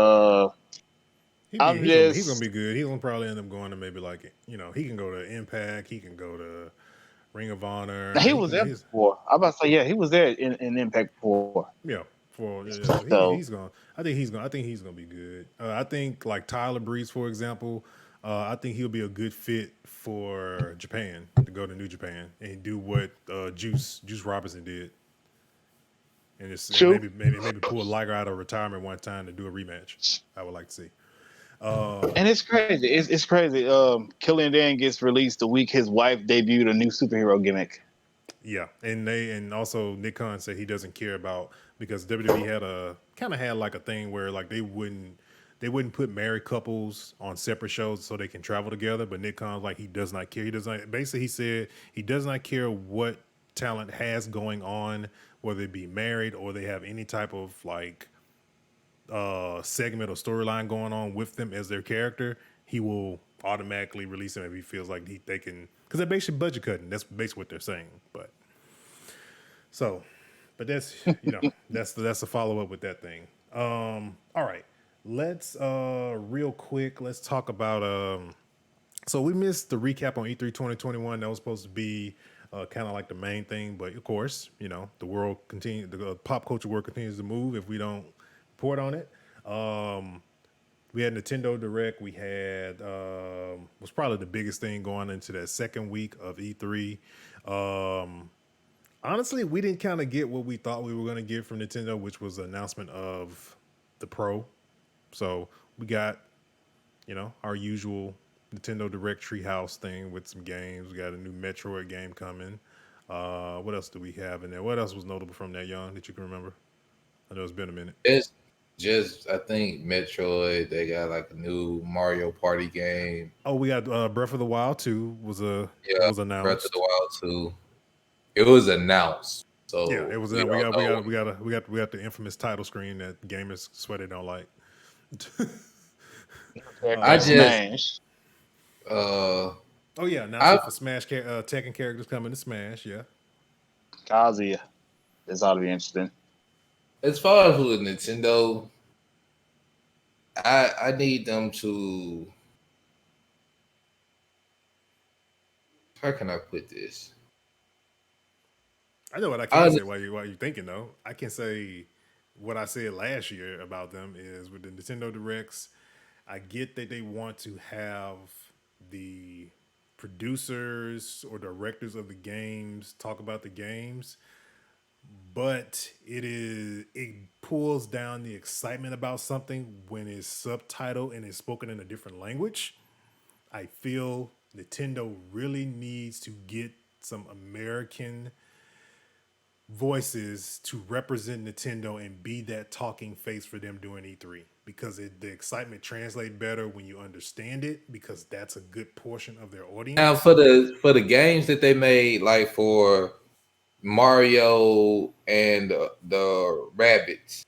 I'm he's gonna just be good. He's gonna probably end up going to maybe like he can go to Impact, he can go to Ring of Honor. he was there before. I'm about to say yeah, he was there in Impact before. Yeah, for so So he's going. I think he's going to be good. I think like Tyler Breeze, for example. I think he'll be a good fit for Japan to go to New Japan and do what Juice Robinson did, and true. maybe pull Liger out of retirement one time to do a rematch. I would like to see. And it's crazy. It's crazy. Killian Dan gets released the week his wife debuted a new superhero gimmick. Yeah, and also Nick Khan said he doesn't care about because WWE had a kind of had like a thing where like they wouldn't put married couples on separate shows so they can travel together. But Nick Khan's like he does not care. He does not basically he said he does not care what talent has going on, whether it be married or they have any type of like segment or storyline going on with them as their character. He will automatically release them if he feels like they can because they're basically budget cutting. That's basically what they're saying. So, but that's that's the follow up with that thing. All right, let's real quick. Let's talk about So we missed the recap on E3 2021. That was supposed to be kind of like the main thing, but of course, the world the pop culture world continues to move if we don't report on it. We had Nintendo Direct. We had was probably the biggest thing going into that second week of E3. Honestly, we didn't kind of get what we thought we were going to get from Nintendo, which was the announcement of the Pro. So we got, our usual Nintendo Direct Treehouse thing with some games. We got a new Metroid game coming. What else do we have in there? What else was notable from that, Young, that you can remember? I know it's been a minute. It's just I think Metroid. They got like a new Mario Party game. Oh, we got Breath of the Wild 2 was announced. Breath of the Wild 2. It was announced. Yeah, So it was. we We don't got we know. got we got the infamous title screen that gamers swear they don't like. I just Smash. Oh yeah, I announcement for Smash Tekken characters coming to Smash. Yeah. Kazuya. This ought to be interesting. as far as with Nintendo, I need them to. How can I put this? I know what I I can say while you thinking though. I can say what I said last year about them is with the Nintendo Directs. I get that they want to have the producers or directors of the games talk about the games, but it pulls down the excitement about something when it's subtitled and it's spoken in a different language. I feel Nintendo really needs to get some American voices to represent Nintendo and be that talking face for them during E3 because the excitement translates better when you understand it because that's a good portion of their Now audience. for the games that they made, like for Mario and the Rabbits,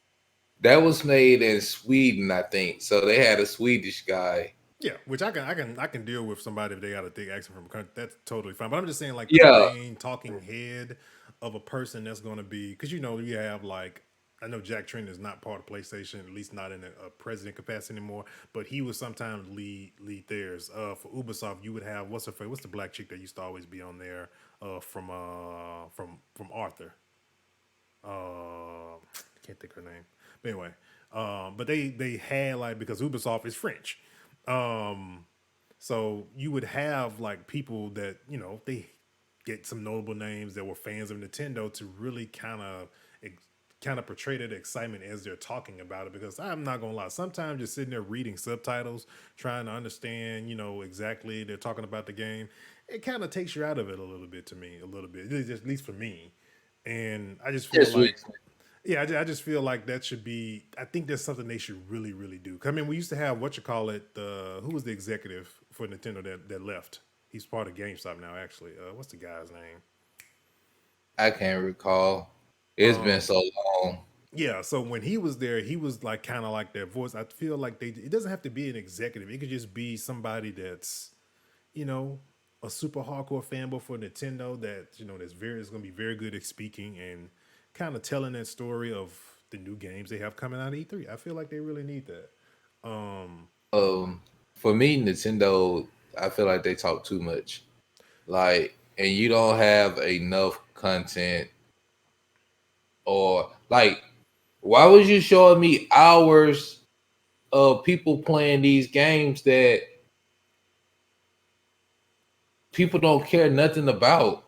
that was made in Sweden, I think. So they had a Swedish guy. Yeah, which I can deal with somebody if they got a thick accent from a country. That's totally fine. But I'm just saying like the Yeah, main talking head of a person that's going to be because you know you have like I know Jack Trent is not part of PlayStation, at least not in a president capacity anymore. But he was sometimes lead theirs. For Ubisoft, you would have what's the black chick that used to always be on there from Arthur. Can't think her name. But anyway, but they had like because Ubisoft is French, so you would have like people that you know they get some notable names that were fans of Nintendo to really kind of portray that excitement as they're talking about it. Because I'm not gonna lie, sometimes just sitting there reading subtitles, trying to understand, you know, exactly they're talking about the game, it kind of takes you out of it a little bit to me, a little bit, at least for me. And I just feel just like yeah, I just feel like that should be. I think that's something they should really, really do. 'Cause, I mean, we used to have what you call it. Who was the executive for Nintendo that left? He's part of GameStop now. Actually, what's the guy's name? I can't recall. It's been so long. Yeah. So when he was there, he was like kind of like their voice. I feel like it doesn't have to be an executive. It could just be somebody that's you know a super hardcore fanboy for Nintendo that you know that's going to be very good at speaking and kind of telling that story of the new games they have coming out of E3. I feel like they really need that. For me, Nintendo, I feel like they talk too much. Like, and you don't have enough content, or like, why was you showing me hours of people playing these games that people don't care nothing about?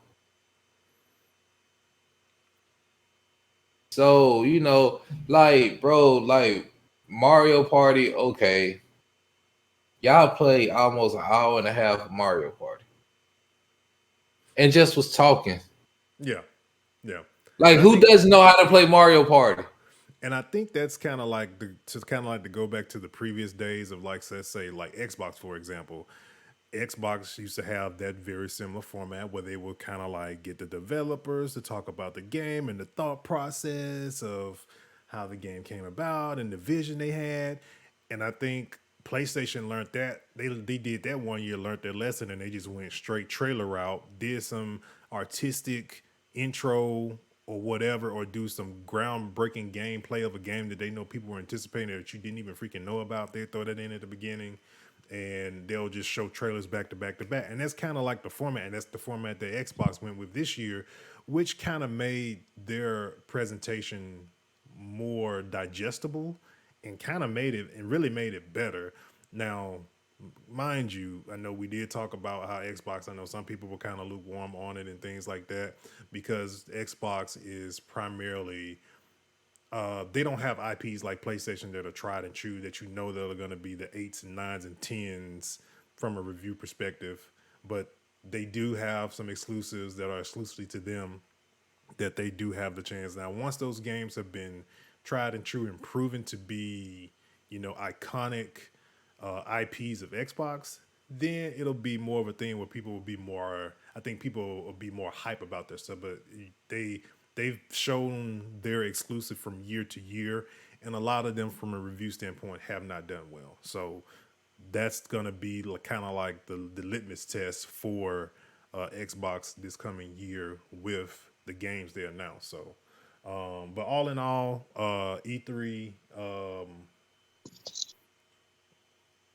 So, you know, like, bro, like Mario Party, okay. Y'all play almost an hour and a half of Mario Party and just was talking. Yeah, yeah. Like, And I who think, doesn't know how to play Mario Party? and I think that's kind of like to go back to the previous days of like let's say like Xbox for example. Xbox used to have that very similar format where they would kind of like get the developers to talk about the game and the thought process of how the game came about and the vision they had. And I think PlayStation learned that they did that one year, learned their lesson, and they just went straight trailer route, did some artistic intro or whatever, or do some groundbreaking gameplay of a game that they know people were anticipating that you didn't even freaking know about. They throw that in at the beginning and they'll just show trailers back to back to back. And that's kind of like the format. And that's the format that Xbox went with this year, which kind of made their presentation more digestible and kind of made it and really made it better. Now, mind you, I know we did talk about how Xbox, I know some people were kind of lukewarm on it and things like that because Xbox is primarily they don't have IPs like PlayStation that are tried and true that you know that are going to be the 8s and 9s and 10s from a review perspective. But they do have some exclusives that are exclusively to them that they do have the chance. Now, once those games have been tried and true and proven to be, you know, iconic IPs of Xbox, then it'll be more of a thing where people will be more. I think people will be more hype about their stuff. But they've shown they're exclusive from year to year, and a lot of them, from a review standpoint, have not done well. So that's gonna be kind of like the litmus test for Xbox this coming year with the games they announce. So, but all in all, E3.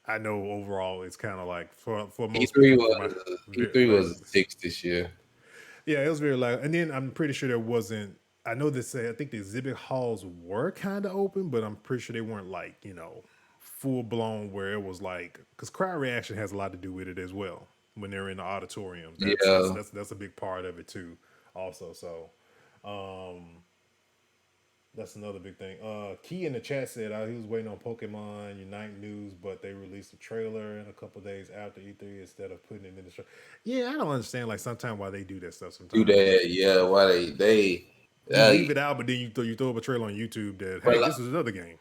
I know overall it's kind of like for most E3 people, for my was E3 very, was a six this year. yeah, it was very loud. And then I'm pretty sure there wasn't. I know they say I think the exhibit halls were kind of open, but I'm pretty sure they weren't like full blown where it was like because crowd reaction has a lot to do with it as well when they're in the auditoriums. Yeah, That's a big part of it too, also. So that's another big thing. Key in the chat said he was waiting on Pokemon Unite news, but they released a trailer in a couple days after E3 instead of putting it in the show. Yeah, I don't understand like sometimes why they do that stuff do sometimes. that. Yeah, why they You leave it out, but then you throw up a trailer on YouTube that hey, this is another game.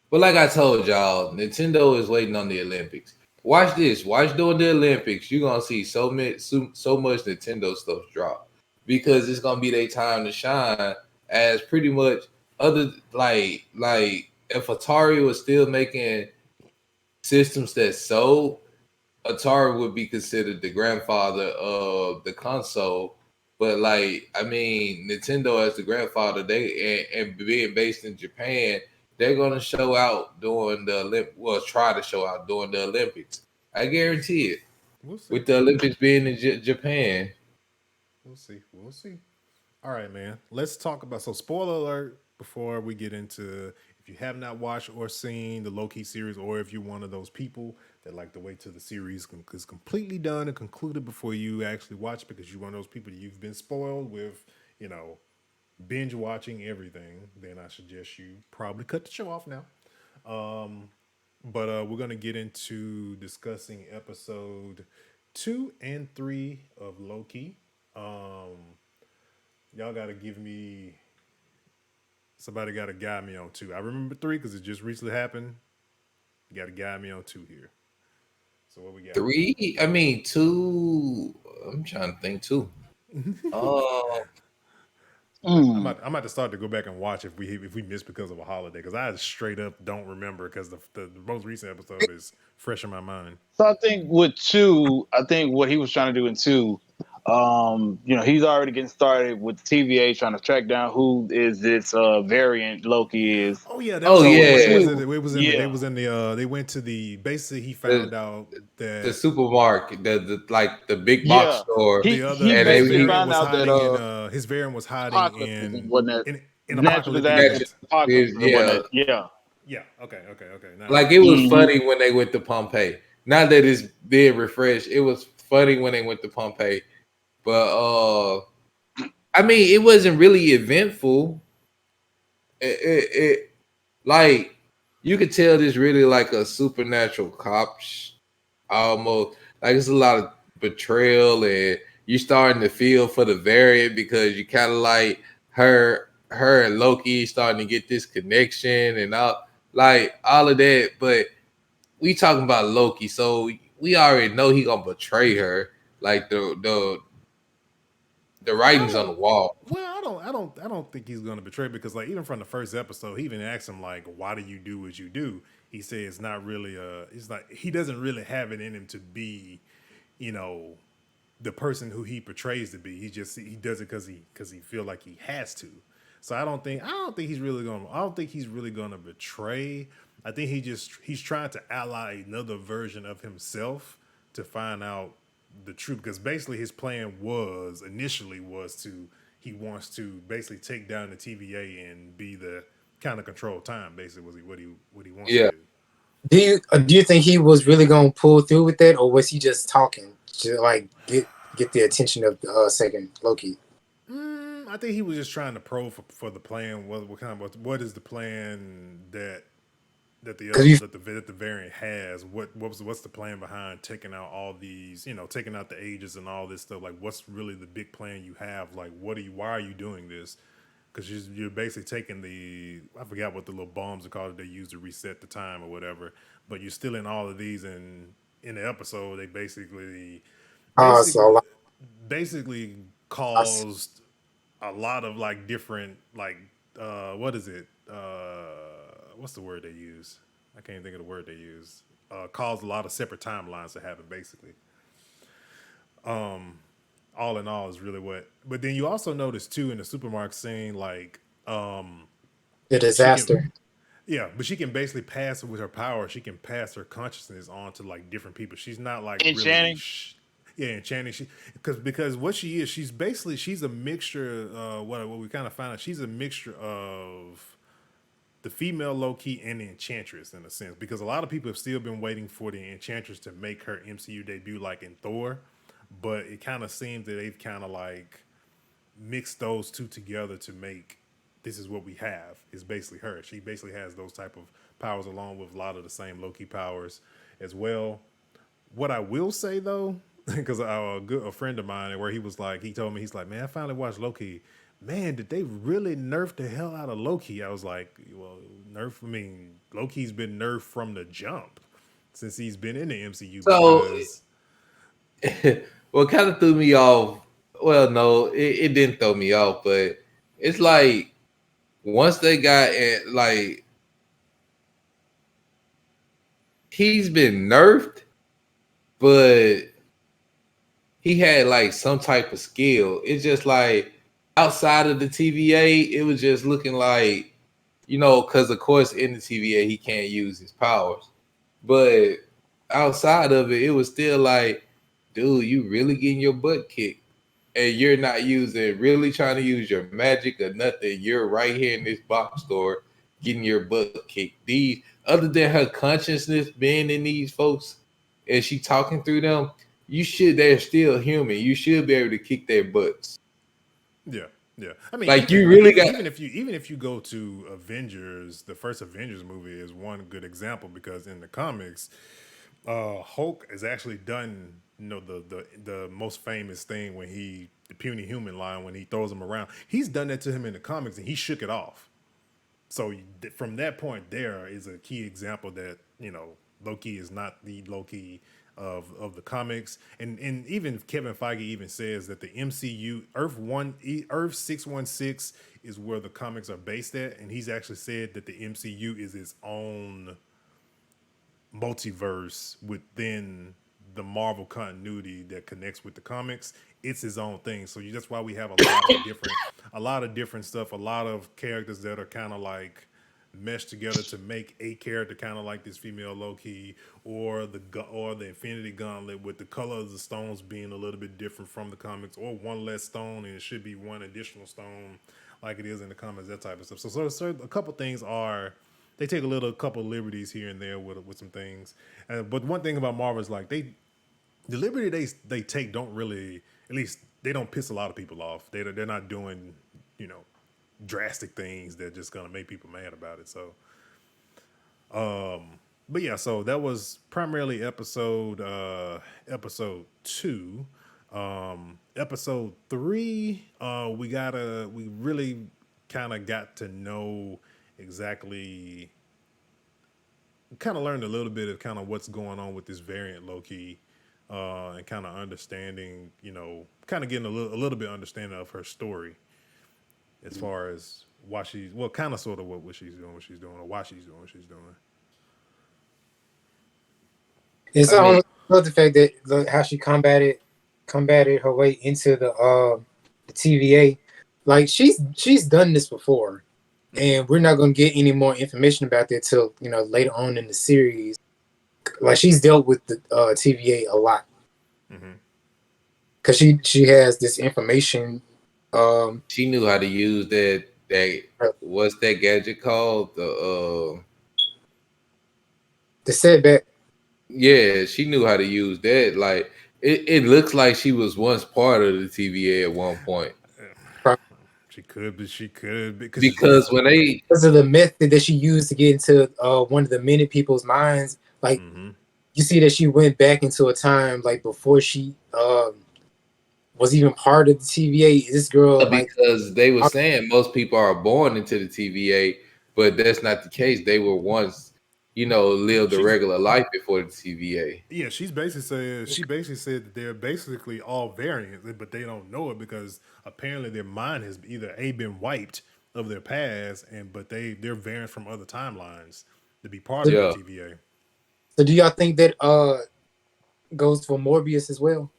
But like I told y'all, Nintendo is waiting on the Olympics. Watch this. Watch during the Olympics. You're gonna see so much Nintendo stuff drop because it's gonna be their time to shine. As pretty much other like if Atari was still making systems that sold, Atari would be considered the grandfather of the console. But like, I mean, Nintendo as the grandfather, and being based in Japan, they're gonna show out during the try to show out during the Olympics. I guarantee it. We'll see. With the Olympics being in Japan. We'll see. We'll see. All right, man. Let's talk about spoiler alert before we get into if you have not watched or seen the Loki series, or if you're one of those people that like to wait till the series is completely done and concluded before you actually watch, because you're one of those people that you've been spoiled with, binge watching everything, then I suggest you probably cut the show off now. But we're gonna get into discussing episode 2 and 3 of Loki. Y'all gotta give me. Somebody gotta guide me on 2. I remember 3 because it just recently happened. You gotta guide me on 2 here. So what we got? 3? I mean 2. I'm trying to think 2. I'm about to start to go back and watch if we miss because of a holiday, because I straight up don't remember because the most recent episode is fresh in my mind. So I think with 2, I think what he was trying to do in 2, he's already getting started with TVA trying to track down who is this variant Loki is. Oh yeah, It was in the they went to the basically he found out that the supermarket, the big box store. He basically found out that his variant was hiding in natural apocalypse. Yeah. Okay. Nice. Like it was funny when they went to Pompeii. Not that it's being refreshed. It was funny when they went to Pompeii. But I mean, it wasn't really eventful. It like you could tell this really like a supernatural cop almost. Like it's a lot of betrayal, and you starting to feel for the variant because you kind of like her and Loki starting to get this connection and all of that. But we talking about Loki, so we already know he gonna betray her. Like the writing's on the wall. Well, I don't think he's gonna betray, because like even from the first episode, he even asked him like, "Why do you do what you do?" He said it's not really it's like he doesn't really have it in him to be, the person who he portrays to be. He does it because he feel like he has to. So I don't think he's really gonna betray. I think he's trying to ally another version of himself to find out the truth, because basically his plan initially was he wants to basically take down the TVA and be the kind of control time. Basically, was what he wants to do. Do you think he was really gonna pull through with that, or was he just talking to like get the attention of the second Loki? I think he was just trying to probe for the plan. What is the plan that the variant has? What's the plan behind taking out all these, taking out the ages and all this stuff? Like, what's really the big plan you have? Like, why are you doing this? Because you're basically taking I forgot what the little bombs are called that they use to reset the time or whatever. But you're still in all of these, and in the episode they basically caused a lot of like different what is it? What's the word they use? I can't think of the word they use. Caused a lot of separate timelines to happen, basically. All in all is really what. But then you also notice too in the supermarket scene, like the disaster. But she can basically pass with her power. She can pass her consciousness on to like different people. She's not like Enchanting. Enchanting. Because what she is, she's a mixture. What we kind of found out, she's a mixture of the female Loki and the Enchantress in a sense. Because a lot of people have still been waiting for the Enchantress to make her MCU debut, like in Thor. But it kind of seems that they've kind of like mixed those two together to make this is what we have. Is basically her. She basically has those type of powers along with a lot of the same Loki powers as well. What I will say though, because a friend of mine, where he told me, he's like, man, I finally watched Loki, man, did they really nerf the hell out of Loki? I was like, well, Loki's been nerfed from the jump since he's been in the MCU So, because what kind of threw me off? Well, no, it didn't throw me off, but it's like once they got in, like he's been nerfed, but he had like some type of skill. It's just like outside of the TVA, it was just looking like, because of course in the TVA he can't use his powers, but outside of it, it was still like, dude, you really getting your butt kicked, and you're not really trying to use your magic or nothing. You're right here in this box store getting your butt kicked. These, other than her consciousness being in these folks, and she talking through them, they're still human. You should be able to kick their butts. yeah. I mean, Like you really got even if you go to Avengers, the first Avengers movie is one good example because in the comics, Hulk has actually done the most famous thing when the puny human line when he throws him around. He's done that to him in the comics and he shook it off. So from that point, there is a key example that Loki is not the Loki of the comics, and even Kevin Feige even says that the MCU Earth 616 is where the comics are based at, and he's actually said that the MCU is its own multiverse within the Marvel continuity that connects with the comics. It's his own thing. So that's why we have a lot of different stuff, a lot of characters that are kind of like meshed together to make a character kind of like this female Loki, or the Infinity Gauntlet with the color of the stones being a little bit different from the comics, or one less stone and it should be one additional stone like it is in the comics, that type of stuff. So a couple things they take a couple liberties here and there with some things. But one thing about Marvel is like the liberty they take don't really, at least they don't piss a lot of people off. They're not doing drastic things that just gonna make people mad about it. So, but yeah, so that was primarily episode 2. Episode 3, we really kind of got to know exactly, kind of learned a little bit of kind of what's going on with this variant Loki, and kind of understanding, kind of getting a little bit understanding of her story as far as why kind of sort of what she's doing, or why she's doing what she's doing. It's almost the fact that how she combated her way into the TVA. Like she's done this before, and we're not going to get any more information about that till later on in the series. Like she's dealt with the TVA a lot because she has this information. She knew how to use that what's that gadget called? The setback. Yeah, she knew how to use that. Like it looks like she was once part of the TVA at one point. She could because of the method that she used to get into one of the many people's minds. Like you see that she went back into a time like before she was even part of the TVA. This girl, because they were saying most people are born into the TVA, but that's not the case. They were once, lived a regular life before the TVA. Yeah, she basically said that they're basically all variants, but they don't know it because apparently their mind has either been wiped of their past, but they're variants from other timelines to be part of the TVA. So do y'all think that goes for Morbius as well?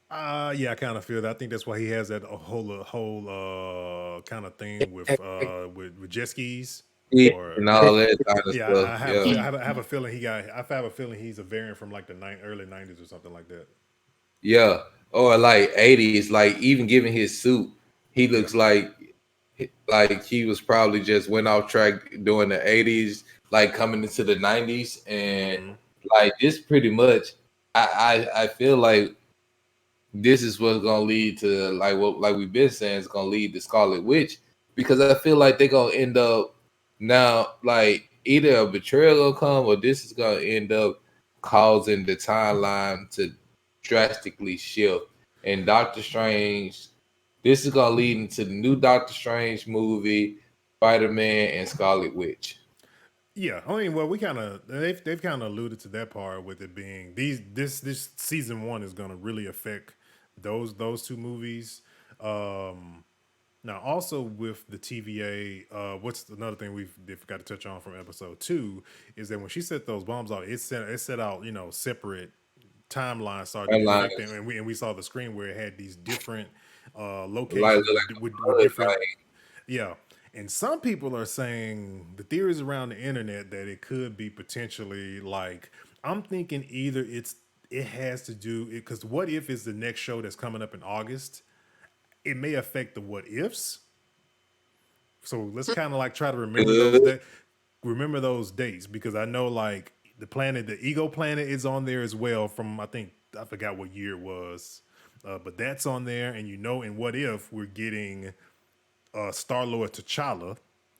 Yeah, I kind of feel that. I think that's why he has that whole kind of thing with jet skis. And all that kind of stuff. I have a feeling he's a variant from like the early 90s or something like that. Yeah, or like 80s. Like even given his suit, he looks like he was probably just went off track during the 80s, like coming into the 90s, and like this pretty much. I feel like this is what's gonna lead to like we've been saying, it's gonna lead to Scarlet Witch, because I feel like they're gonna end up now like either a betrayal gonna come, or this is gonna end up causing the timeline to drastically shift. And Doctor Strange This is gonna lead into the new Doctor Strange movie, Spider-Man, and Scarlet Witch. Yeah, I mean, well, they've kind of alluded to that part with it being this season one is going to really affect those two movies. Now, also with the TVA, what's another thing they forgot to touch on from episode 2 is that when she set those bombs out, it set out separate timelines started to Timelines. connect them, and we saw the screen where it had these different Like, locations like with different. like, Yeah. And some people are saying the theories around the internet that it could be potentially like I'm thinking either it has to do it because what if is the next show that's coming up in August. It may affect the what ifs. So let's kind of like try to remember those dates because I know like the Ego Planet is on there as well from I forgot what year it was. But that's on there and in What If we're getting Star-Lord T'Challa.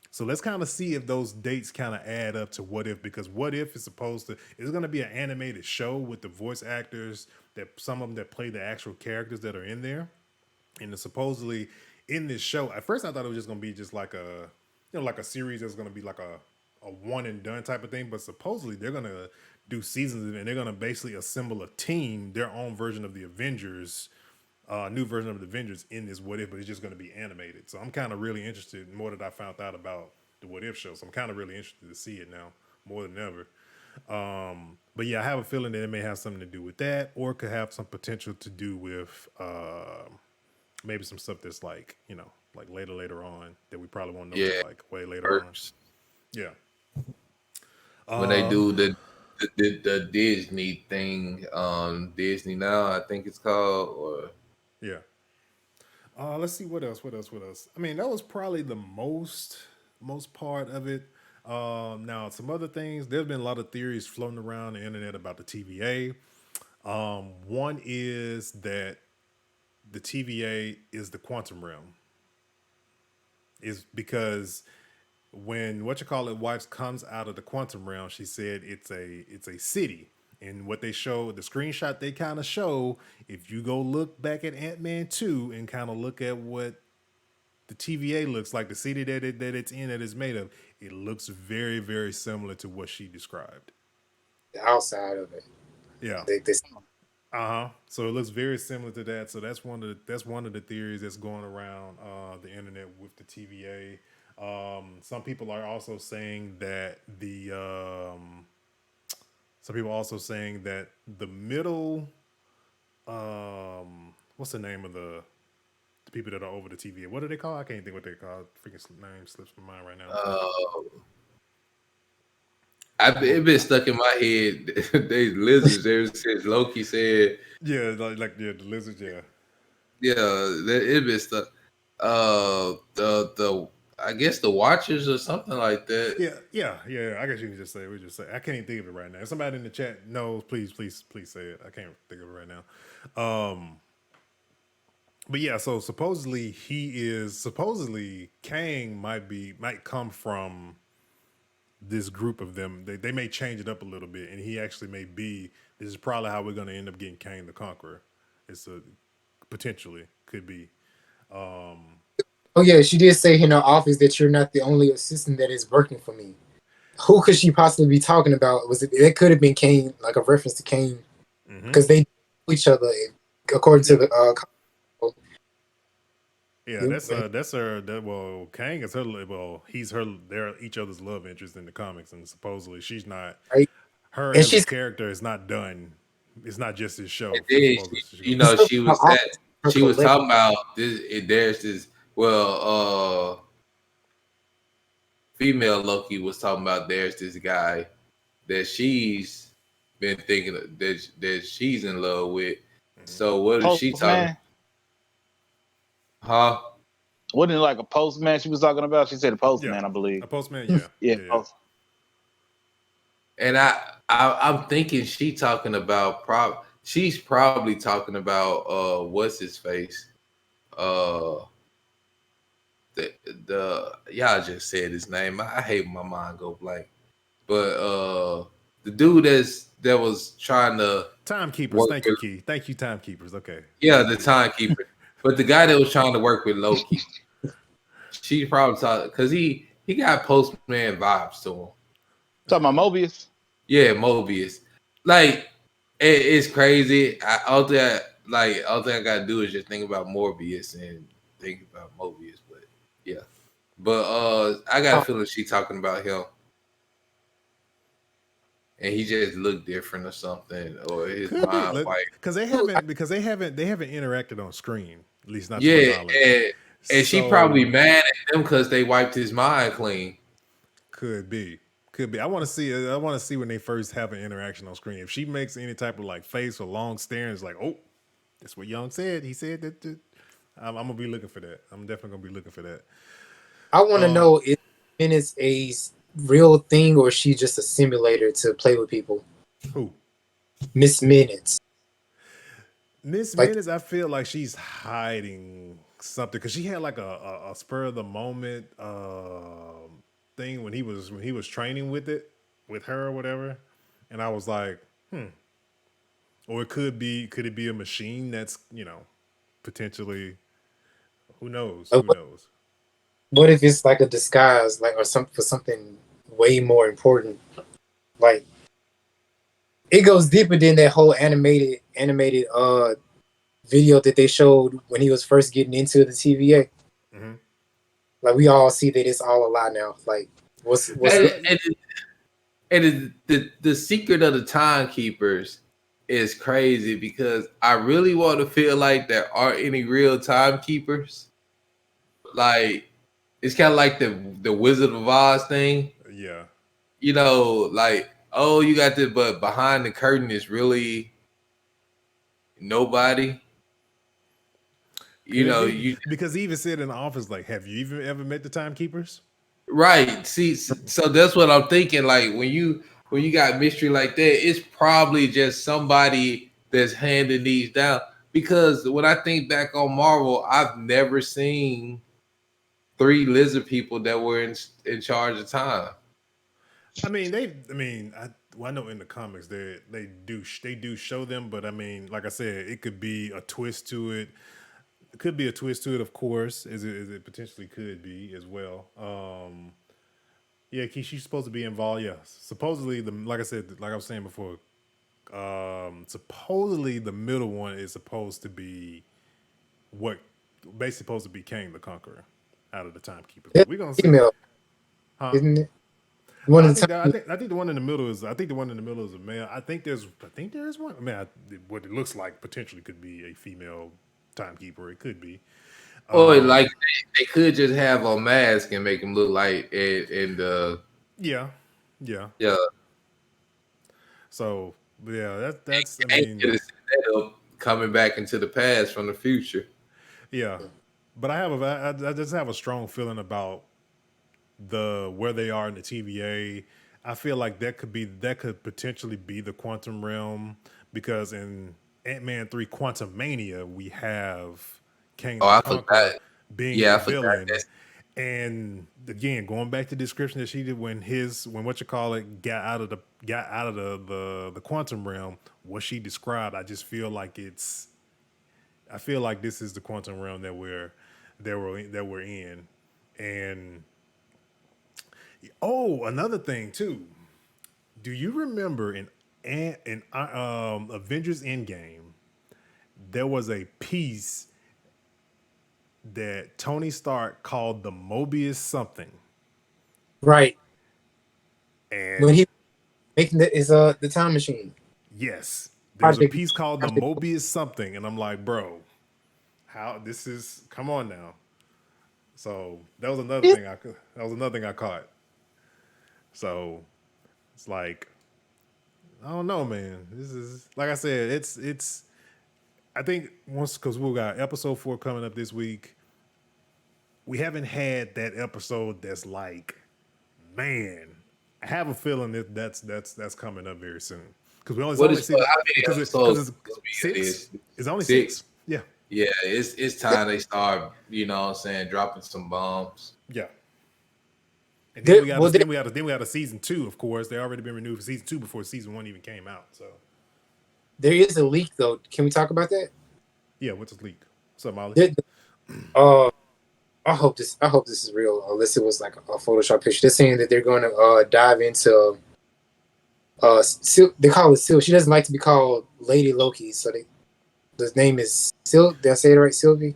So let's kind of see if those dates kind of add up to What If, because What If is it's going to be an animated show with the voice actors some of them that play the actual characters that are in there. And supposedly in this show, at first I thought it was just going to be just like like a series that's going to be like a one and done type of thing. But supposedly they're going to do seasons and they're going to basically assemble a team, their own version of the Avengers, new version of the Avengers in this What If, but it's just going to be animated. So I'm kind of really interested. More that I found out about the What If show, so I'm kind of really interested to see it now more than ever. But yeah, I have a feeling that it may have something to do with that, or it could have some potential to do with maybe some stuff that's like like later on that we probably won't know till, like way later on. Yeah. When they do the Disney thing on Disney Now, I think it's called, or yeah. Let's see what else. I mean, that was probably the most part of it. Now, some other things. There's been a lot of theories floating around the internet about the TVA. One is that the TVA is the quantum realm. Is because when wife comes out of the quantum realm, she said it's a city. And what they show, the screenshot they kind of show, if you go look back at Ant-Man 2 and kind of look at what the TVA looks like, the city that it's in, that it's made of, it looks very, very similar to what she described. The outside of it. Yeah. So it looks very similar to that. So that's one of the theories that's going around the internet with the TVA. Some people are also saying that the middle, what's the name of the people that are over the TVA? What do they call? I can't think what they call. Freaking name slips my mind right now. It been stuck in my head. They lizards. Ever since Loki said, yeah, the lizards. Yeah, it been stuck. The I guess the Watchers or something like that. Yeah. I guess you can just say I can't even think of it right now. If somebody in the chat knows, please say it. I can't think of it right now. But yeah, so supposedly Kang might come from this group of them. They may change it up a little bit, and he actually may be. This is probably how we're going to end up getting Kang the Conqueror. It's potentially could be. Oh yeah, she did say in her office that you're not the only assistant that is working for me. Who could she possibly be talking about? It could have been Kane, like a reference to Kane, because they know each other according to the. Yeah, that's her. Well, Kang is her. Well, he's her. They're each other's love interest in the comics, and supposedly she's not. Right. Her And as a she's character is not done. It's not just his show. And then she was talking about this. There's this. Well, female Loki was talking about there's this guy that she's been thinking that she's in love with. So what is she talking? Huh? Wasn't it like a postman she was talking about? She said a postman, I believe. A postman, yeah. And I'm thinking she's probably talking about what's his face? The y'all just said his name. I hate when my mind go blank. But the dude that was trying to Timekeepers. Thank you, Key. Thank you, Timekeepers. Okay. Yeah, the Timekeeper. But the guy that was trying to work with Loki, she probably saw because he got Postman vibes to him. Talking about Mobius. Yeah, Mobius. Like it's crazy. All thing I gotta do is just think about Morbius and think about Mobius. But yeah. But I got a feeling she talking about him. And he just looked different or something, or his mind white. Because they haven't interacted on screen, at least not to my Yeah, knowledge. and she probably mad at them because they wiped his mind clean. Could be. I want to see when they first have an interaction on screen. If she makes any type of like face or long stare, it's like, oh, that's what Young said. He said that. I'm gonna be looking for that. I'm definitely gonna be looking for that. I want to know if Minutes a real thing or is she just a simulator to play with people? Who? Miss Minutes. Miss Minutes, I feel like she's hiding something because she had like a spur of the moment thing when he was training with her or whatever, and I was like, or could it be a machine that's potentially, who knows? What if it's like a disguise, like, or something for something way more important? Like, it goes deeper than that whole animated video that they showed when he was first getting into the TVA. Mm-hmm. Like, we all see that it's all a lie now. Like, what's and the secret of the timekeepers is crazy because I really want to feel like there aren't any real timekeepers. Like, it's kind of like the Wizard of Oz thing. Yeah. Like, oh, you got this, but behind the curtain is really nobody. Because he even said in the office, like, have you even ever met the timekeepers? Right. See, so that's what I'm thinking. Like when you got mystery like that, it's probably just somebody that's handing these down. Because when I think back on Marvel, I've never seen 3 lizard people that were in charge of time. I know in the comics they do show them, but I mean, like I said, it could be a twist to it. It could be a twist to it, of course, as it potentially could be as well. Yeah, she's supposed to be involved. Yeah, supposedly like I was saying before, supposedly the middle one is supposed to be what basically supposed to be Kang the Conqueror out of the timekeepers. We're gonna see, female, isn't it? I think the one in the middle is a male. I think there's one. I mean, what it looks like potentially could be a female timekeeper. It could be. Or like they could just have a mask and make him look like yeah. So yeah, that's I mean, coming back into the past from the future. Yeah, but I just have a strong feeling about where they are in the TVA. I feel like that could potentially be the quantum realm because in Ant-Man 3 Quantumania we have Kang the Conqueror being a villain. And again, going back to the description that she did when got out of the quantum realm, what she described, I just feel like this is the quantum realm that we're in. And another thing too. Do you remember in Avengers Endgame, there was a piece that Tony Stark called the Mobius something? Right. And when he making the time machine. Yes. There's a piece called the Mobius something, and I'm like, bro, come on now. So that was another thing I caught. So it's like, I don't know, man. This is, like I said, it's I think because we got episode 4 coming up this week, we haven't had that episode that's like, man, I have a feeling that's coming up very soon. Because we only it's only 6. Yeah. Yeah, it's time they start, dropping some bombs. Yeah. And then we got a season 2, of course. They already been renewed for season 2 before season 1 even came out. So there is a leak though. Can we talk about that? Yeah, what's the leak? What's up, Molly? Did- I hope this is real, unless it was like a Photoshop picture. They're saying that they're going to dive into they call it Sil. She doesn't like to be called Lady Loki, so the name is Sil. Did I say it right, Sylvie?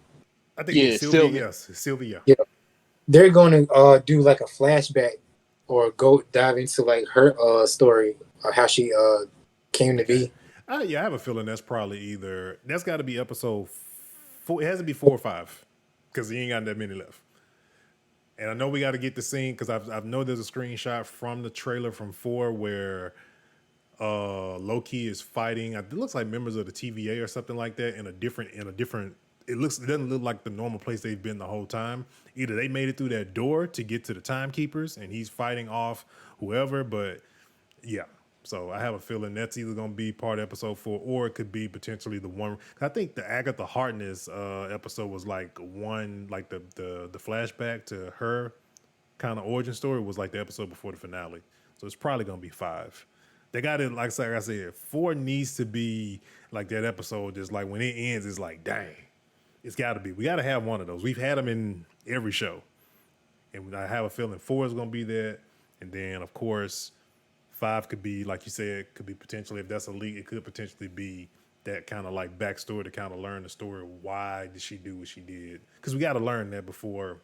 I think Yeah, it's Sylvia. Sylvia. Yes, Sylvia. Yeah. They're going to do like a flashback or go dive into like her story or how she came to be. Yeah, I have a feeling that's probably that's got to be episode 4. It has to be 4 or 5 because you ain't got that many left. And I know we got to get the scene because I've know there's a screenshot from the trailer from 4 where Loki is fighting. It looks like members of the TVA or something like that in a different. It doesn't look like the normal place they've been the whole time. Either they made it through that door to get to the timekeepers and he's fighting off whoever, but yeah. So I have a feeling that's either going to be part of episode 4 or it could be potentially the one. I think the Agatha Harkness episode was like one, like the flashback to her kind of origin story was like the episode before the finale. So it's probably going to be 5. They got it, like I said, 4 needs to be like that episode. Just like when it ends, it's like, dang, it's got to be. We got to have one of those. We've had them in every show. And I have a feeling 4 is going to be that. And then, of course, 5 could be, like you said, could be potentially, if that's a leak, it could potentially be that kind of like backstory to kind of learn the story of why did she do what she did. Because we got to learn that before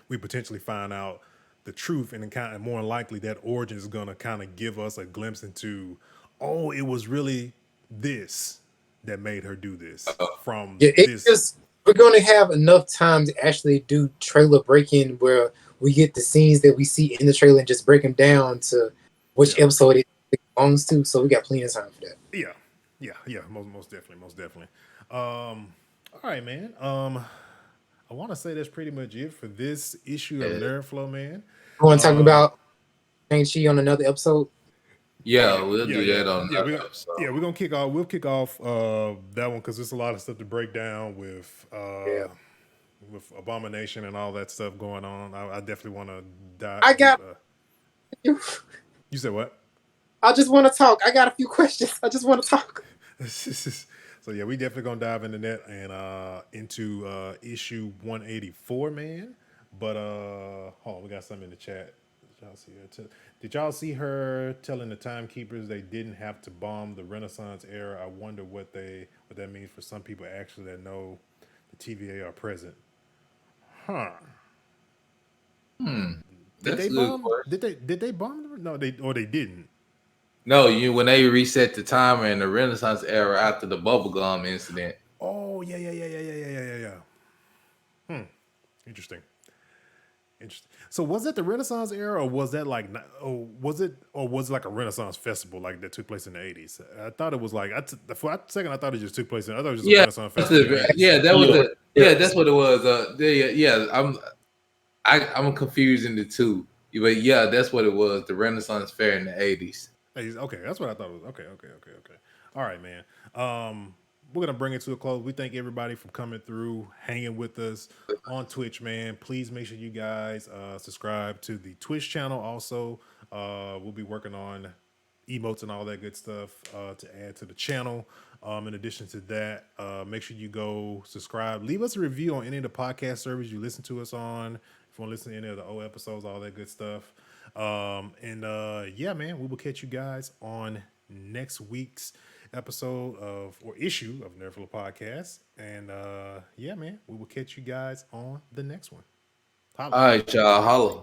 we potentially find out the truth. And then kind of more likely that origin is going to kind of give us a glimpse into, oh, it was really this that made her do this from this. We're going to have enough time to actually do trailer break-in where we get the scenes that we see in the trailer and just break them down to which episode it belongs to. So we got plenty of time for that. Yeah. Most definitely. All right, man. I want to say that's pretty much it for this issue of Nerd Flow, man. You want to talk about Shang-Chi on another episode? Yeah, we'll do that on another episode. Yeah, we're gonna kick off. We'll kick off that one because there's a lot of stuff to break down with Abomination and all that stuff going on. I definitely want to dive. You said what? I just want to talk. I got a few questions. I just want to talk. So yeah, we definitely gonna dive into that and into issue 184, man. But hold on, we got something in the chat. Did y'all see her telling the timekeepers they didn't have to bomb the Renaissance era? I wonder what that means for some people actually that know the TVA are present. Huh. Did they bomb? Did they bomb them? No, they didn't. No, when they reset the timer in the Renaissance era after the bubblegum incident. Oh yeah. Interesting. So was it the Renaissance era, or was that like, was it like a Renaissance festival like that took place in the 80s? I thought it was like, for a second I thought it just took place I thought it was just a Renaissance festival. That's what it was. I'm confusing the two, but yeah, that's what it was. The Renaissance fair in the 80s. Okay, that's what I thought it was. Okay. All right, man. We're gonna bring it to a close. We thank everybody for coming through, hanging with us on Twitch, man. Please make sure you guys subscribe to the Twitch channel. Also, we'll be working on emotes and all that good stuff to add to the channel. In addition to that, make sure you go subscribe. Leave us a review on any of the podcast services you listen to us on. If you want to listen to any of the old episodes, all that good stuff. Yeah, man, we will catch you guys on next week's episode or issue of Nerdflow Podcast. And yeah, man, we will catch you guys on the next one. Holla. All right, y'all. Holla.